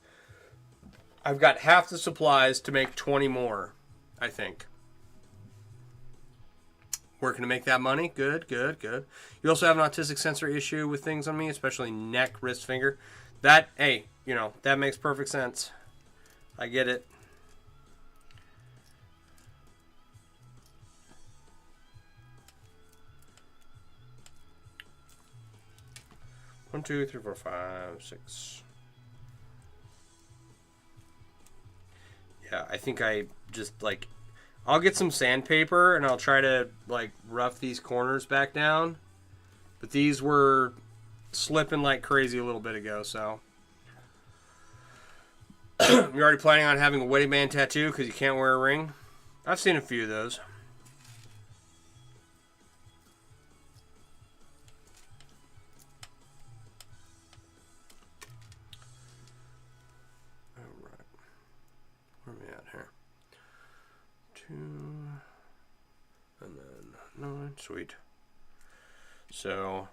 I've got half the supplies to make 20 more, I think. Working to make that money. Good, good, good. You also have an autistic sensory issue with things on me, especially neck, wrist, finger. That, hey, you know, that makes perfect sense. I get it. One, two, three, four, 5, 6. Yeah, I think I just, like, I'll get some sandpaper and I'll try to, like, rough these corners back down. But these were slipping like crazy a little bit ago, so. You're already planning on having a wedding band tattoo because you can't wear a ring? I've seen a few of those. And then 9, sweet. So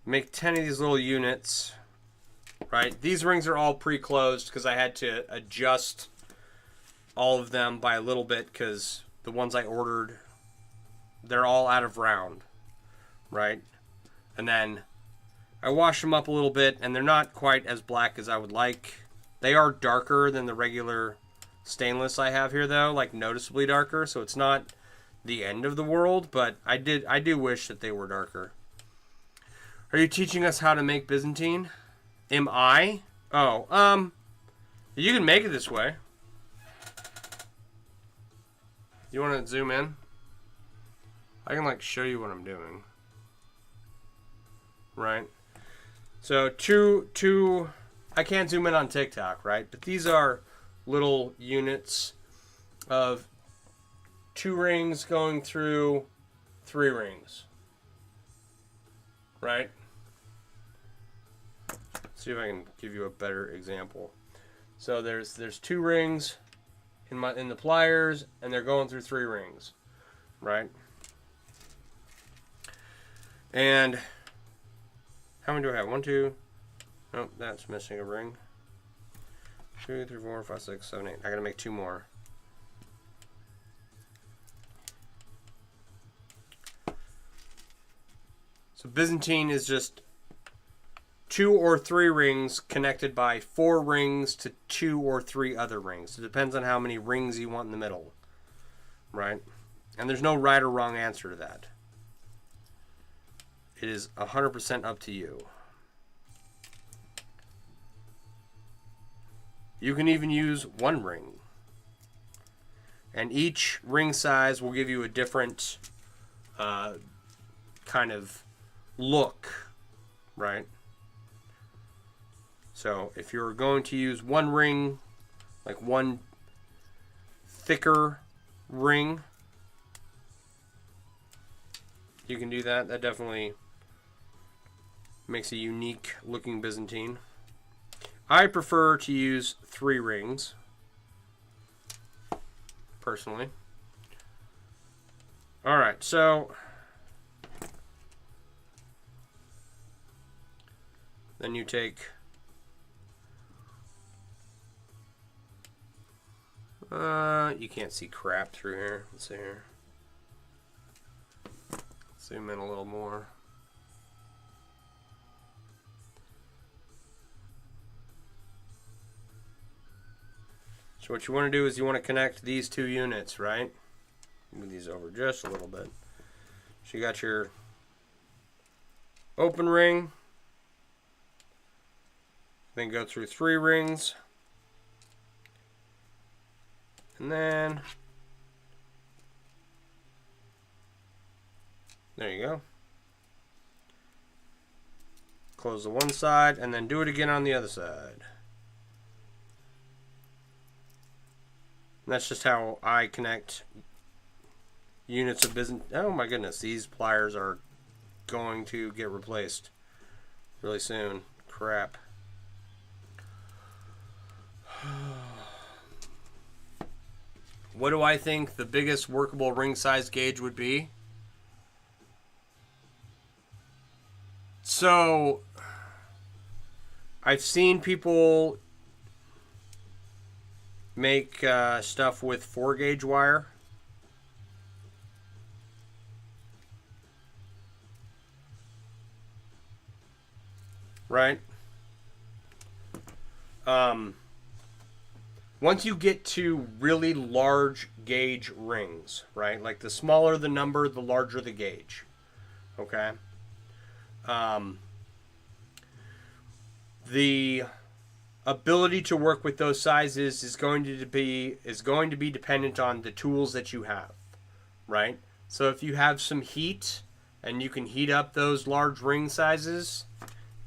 make 10 of these little units, right? These rings are all pre-closed because I had to adjust all of them by a little bit because the ones I ordered, they're all out of round, right? And then I washed them up a little bit and they're not quite as black as I would like. They are darker than the regular stainless I have here, though, like noticeably darker, so it's not the end of the world, but I do wish that they were darker. Are you teaching us how to make Byzantine? Am I? Oh, you can make it this way. You want to zoom in? I can, like, show you what I'm doing. Right? So, I can't zoom in on TikTok, right? But these are little units of 2 rings going through 3 rings, right? Let's see if I can give you a better example. So there's 2 rings in the pliers, and they're going through 3 rings, right? And how many do I have? 1, 2. Oh, that's missing a ring. 2, 3, 4, 5, 6, 7, 8. I gotta make 2 more. So Byzantine is just 2 or 3 rings connected by 4 rings to 2 or 3 other rings. It depends on how many rings you want in the middle, right? And there's no right or wrong answer to that. It is 100% up to you. You can even use 1 ring. And each ring size will give you a different kind of look, right? So if you're going to use 1 ring, like 1 thicker ring, you can do that. That definitely makes a unique looking Byzantine. I prefer to use 3 rings, personally. Alright, so then you take you can't see crap through here. Let's see here. Zoom in a little more. So what you want to do is you want to connect these 2 units, right? Move these over just a little bit. So you got your open ring, then go through 3 rings, and then there you go. Close the one side and then do it again on the other side. And that's just how I connect units of business. Oh my goodness, these pliers are going to get replaced really soon. Crap. What do I think the biggest workable ring size gauge would be? So, I've seen people make stuff with 4 gauge wire. Right? Once you get to really large gauge rings, right? Like the smaller the number, the larger the gauge. Okay? The ability to work with those sizes is going to be dependent on the tools that you have, right? So if you have some heat and you can heat up those large ring sizes,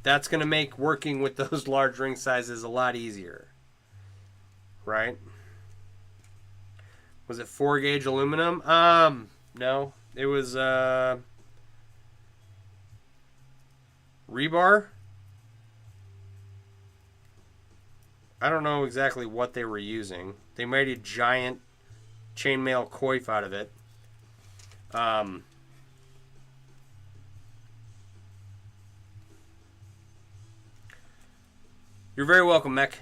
that's going to make working with those large ring sizes a lot easier, right? Was it 4 gauge aluminum? No, it was rebar. I don't know exactly what they were using. They made a giant chainmail coif out of it. You're very welcome, Mech.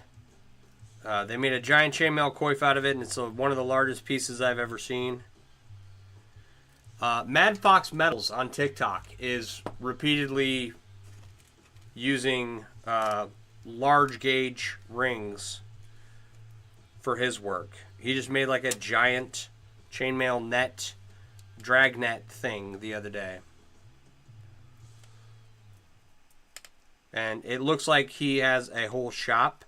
They made a giant chainmail coif out of it, and it's one of the largest pieces I've ever seen. Mad Fox Metals on TikTok is repeatedly using large gauge rings for his work. He just made like a giant chainmail net, dragnet thing the other day. And it looks like he has a whole shop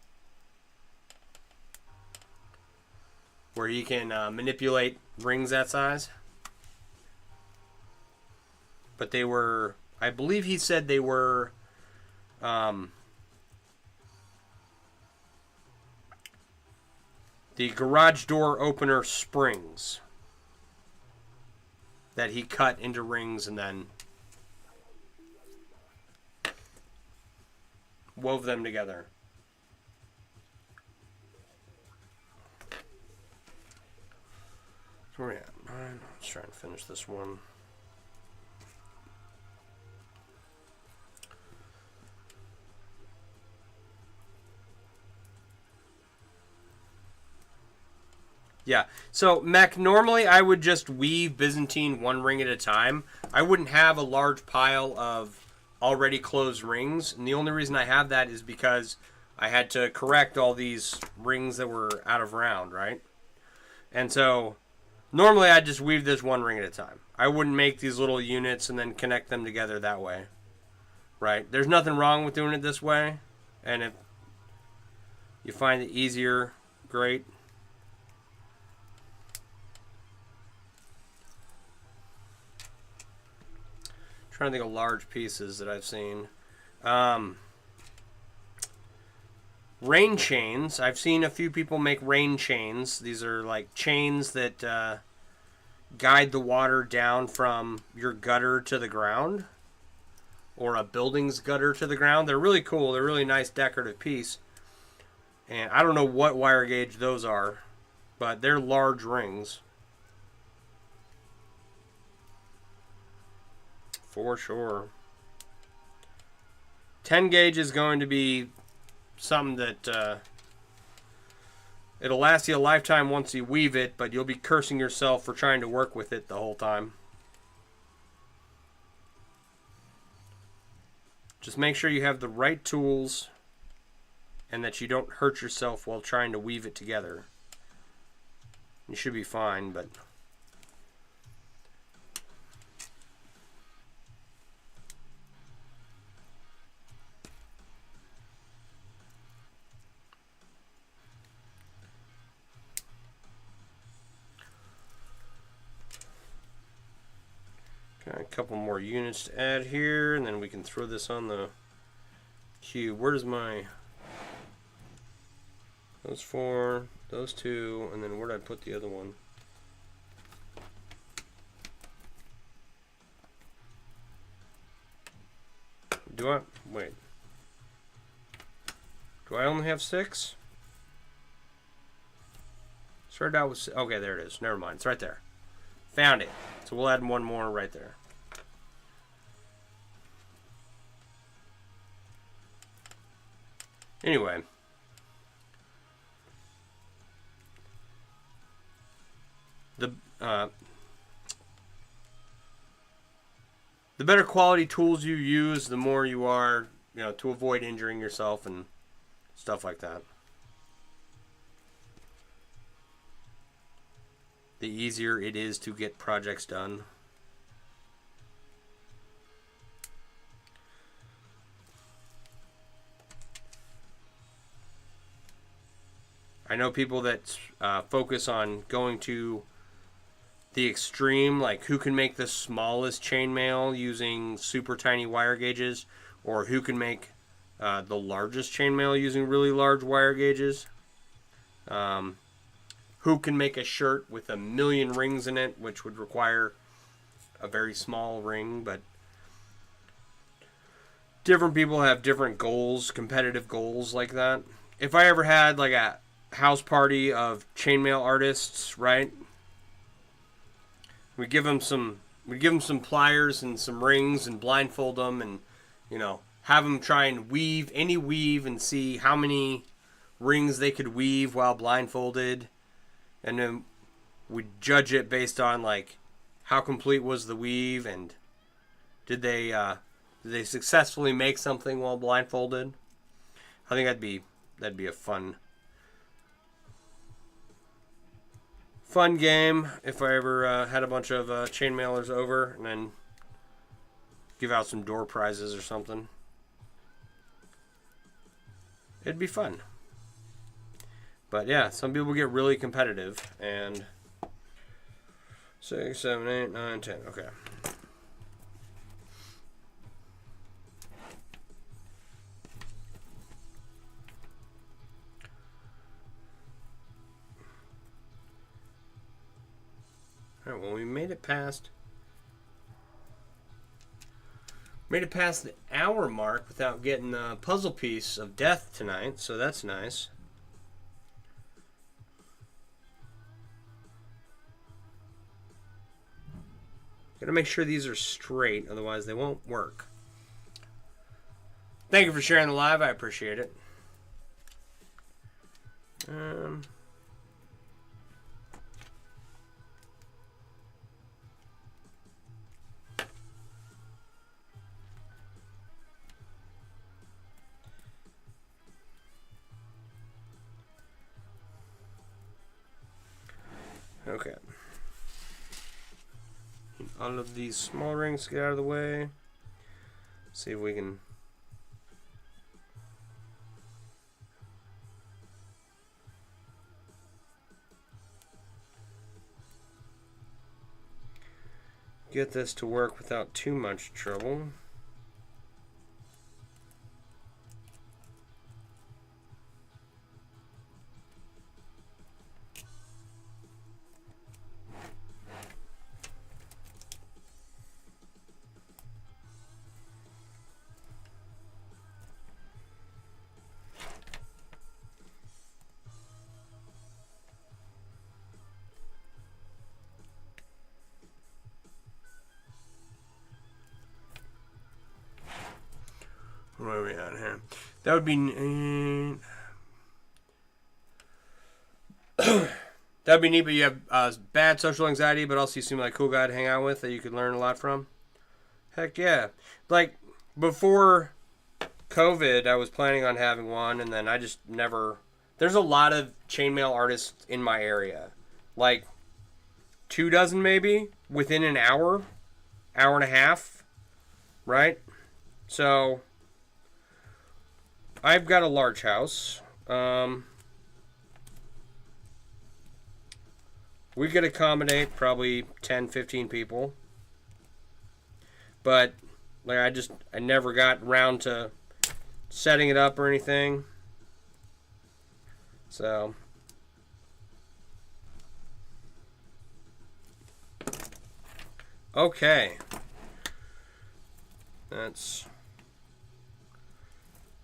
where he can manipulate rings that size. But they were, I believe he said they were the garage door opener springs that he cut into rings and then wove them together. Where are we at? Let's try and finish this one. Yeah, so Mech, normally I would just weave Byzantine 1 ring at a time. I wouldn't have a large pile of already closed rings, and the only reason I have that is because I had to correct all these rings that were out of round, right? And so normally I'd just weave this 1 ring at a time. I wouldn't make these little units and then connect them together that way, right? There's nothing wrong with doing it this way, and if you find it easier, great. Trying to think of large pieces that I've seen. Rain chains. I've seen a few people make rain chains. These are like chains that guide the water down from your gutter to the ground, or a building's gutter to the ground. They're really cool. They're a really nice decorative piece. And I don't know what wire gauge those are, but they're large rings. For sure. 10 gauge is going to be something that it'll last you a lifetime once you weave it, but you'll be cursing yourself for trying to work with it the whole time. Just make sure you have the right tools and that you don't hurt yourself while trying to weave it together. You should be fine, but got a couple more units to add here, and then we can throw this on the cube. Where's my... Those 4, those 2, and then where did I put the other one? Do I... Wait. Do I only have 6? Started out with... Okay, there it is. Never mind. It's right there. Found it. So we'll add one more right there. Anyway. The better quality tools you use, the more you are, to avoid injuring yourself and stuff like that. The easier it is to get projects done. I know people that focus on going to the extreme, like who can make the smallest chainmail using super tiny wire gauges, or who can make the largest chainmail using really large wire gauges. Who can make a shirt with 1,000,000 rings in it, which would require a very small ring, but different people have different goals, competitive goals like that. If I ever had like a house party of chainmail artists, right? We give them some pliers and some rings and blindfold them, and have them try and weave any weave and see how many rings they could weave while blindfolded, and then we judge it based on like how complete was the weave and did they successfully make something while blindfolded. I think that'd be a fun game if I ever had a bunch of chainmailers over, and then give out some door prizes or something. It'd be fun. But yeah, some people get really competitive, and 6, 7, 8, 9, 10. Okay. Alright, well, we made it past the hour mark without getting the puzzle piece of death tonight, so that's nice. Gotta make sure these are straight, otherwise they won't work. Thank you for sharing the live, I appreciate it. Okay. All of these small rings get out of the way. See if we can get this to work without too much trouble. Where are we at here? That would be... that'd be neat, but you have bad social anxiety, but also you seem like a cool guy to hang out with that you could learn a lot from. Heck yeah. Like, before COVID, I was planning on having one, and then I just never... There's a lot of chainmail artists in my area. Like, 24 maybe, within an hour and a half, right? So, I've got a large house. We could accommodate probably 10, 15 people. But, like, I never got around to setting it up or anything. So, okay. That's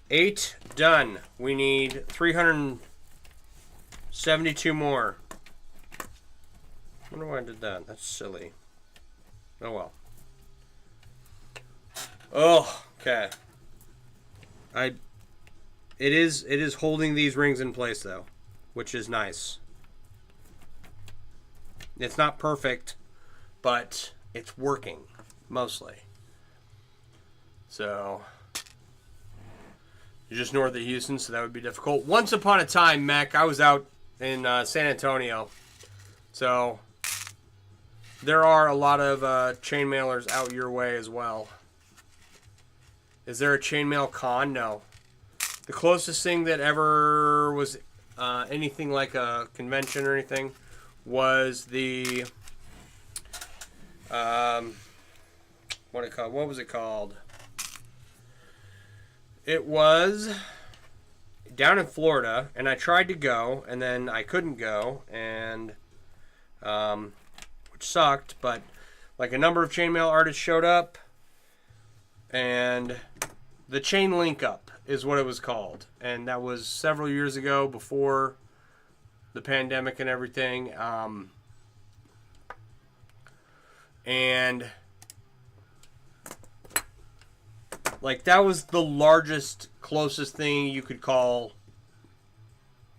8 done. We need 372 more. I wonder why I did that. That's silly. Oh well. Oh, okay. It is holding these rings in place though, which is nice. It's not perfect, but it's working mostly. So, you're just north of Houston, so that would be difficult. Once upon a time, Mech, I was out in San Antonio. So, there are a lot of chainmailers out your way as well. Is there a chainmail con? No. The closest thing that ever was anything like a convention or anything was the... what was it called? It was down in Florida, and I tried to go, and then I couldn't go, and which sucked. But like a number of chainmail artists showed up, and the Chain Link Up is what it was called, and that was several years ago before the pandemic and everything. And like, that was the largest, closest thing you could call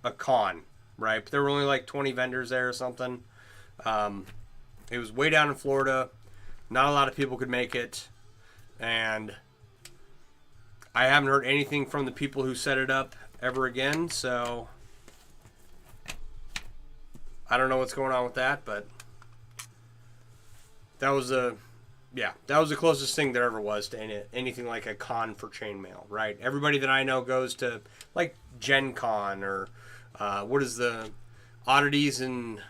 a con, right? But there were only like 20 vendors there or something. It was way down in Florida. Not a lot of people could make it. And I haven't heard anything from the people who set it up ever again. So I don't know what's going on with that, but that was the closest thing there ever was to anything like a con for chainmail, right? Everybody that I know goes to like Gen Con or what is the Oddities and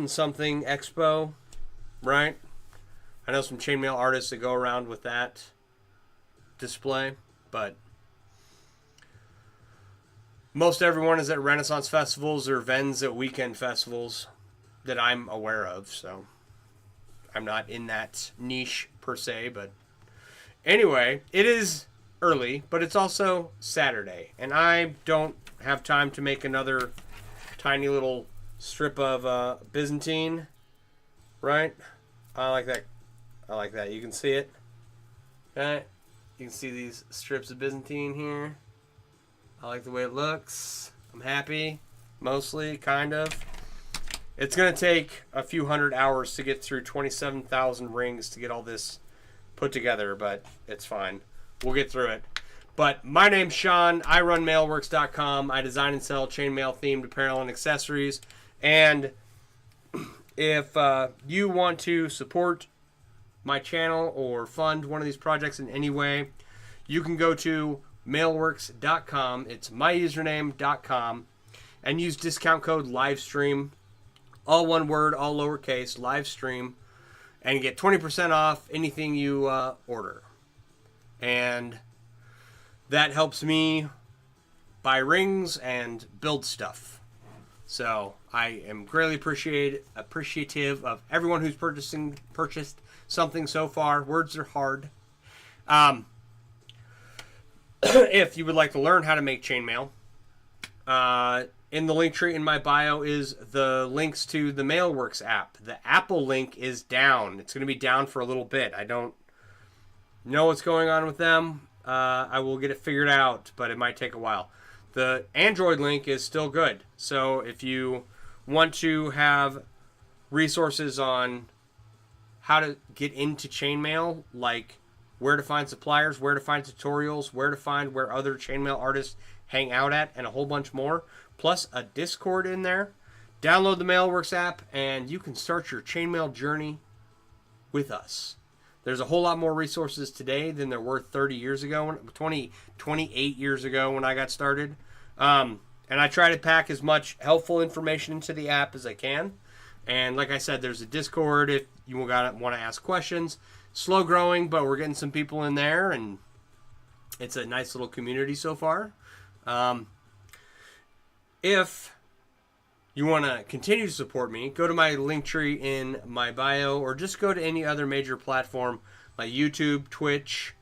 something Expo, right? I know some chainmail artists that go around with that display, but most everyone is at Renaissance festivals or Vens at weekend festivals that I'm aware of, so I'm not in that niche per se. But anyway, it is early, but it's also Saturday, and I don't have time to make another tiny little strip of Byzantine, right? I like that. You can see it. Right? You can see these strips of Byzantine here. I like the way it looks. I'm happy. Mostly, kind of. It's going to take a few hundred hours to get through 27,000 rings to get all this put together, but it's fine. We'll get through it. But my name's Sean. I run mailworks.com. I design and sell chainmail themed apparel and accessories. And if you want to support my channel or fund one of these projects in any way, you can go to mailworks.com. It's myusername.com, and use discount code livestream, all one word, all lowercase, livestream, and get 20% off anything you order. And that helps me buy rings and build stuff. So I am greatly appreciative of everyone who's purchased something so far. Words are hard. If you would like to learn how to make chainmail, in the link tree in my bio is the links to the Mailworks app. The Apple link is down. It's going to be down for a little bit. know what's going on with them. I will get it figured out, but it might take a while. The Android link is still good. So if you want to have resources on how to get into chainmail, like where to find suppliers, where to find tutorials, where to find where other chainmail artists hang out at, and a whole bunch more, plus a Discord in there, download the Mailworks app, and you can start your chainmail journey with us. There's a whole lot more resources today than there were 30 years ago, 28 years ago when I got started. And I try to pack as much helpful information into the app as I can. And like I said, there's a Discord if you want to ask questions. Slow growing, but we're getting some people in there, and it's a nice little community so far. If you want to continue to support me, go to my link tree in my bio, or just go to any other major platform like YouTube, Twitch,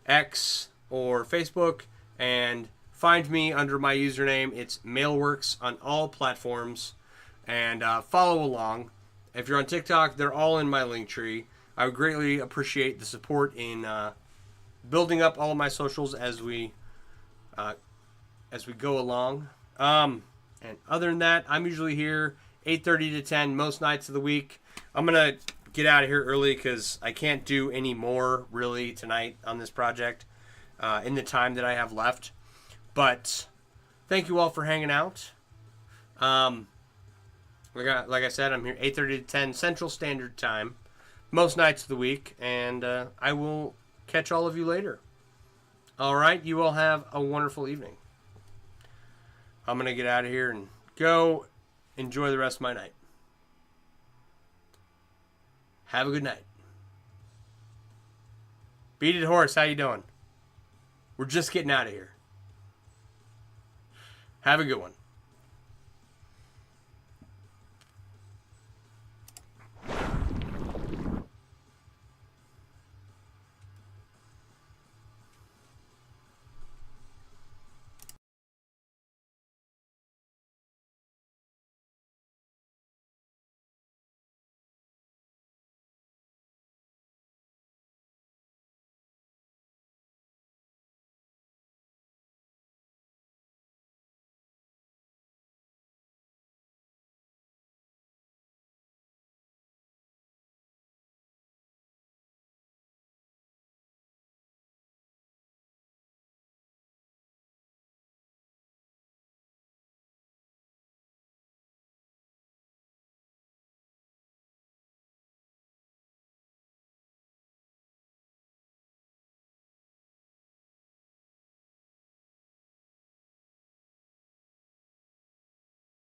X, or Facebook, and find me under my username. It's Mailworks on all platforms, and follow along. If you're on TikTok, they're all in my link tree. I would greatly appreciate the support in building up all of my socials as we go along. And other than that, I'm usually here 8:30 to 10 most nights of the week. I'm going to get out of here early because I can't do any more really tonight on this project in the time that I have left. But thank you all for hanging out. Like I said, I'm here 8:30 to 10 Central Standard Time most nights of the week. And I will catch all of you later. All right, you all have a wonderful evening. I'm going to get out of here and go enjoy the rest of my night. Have a good night. Beaded Horse, how you doing? We're just getting out of here. Have a good one.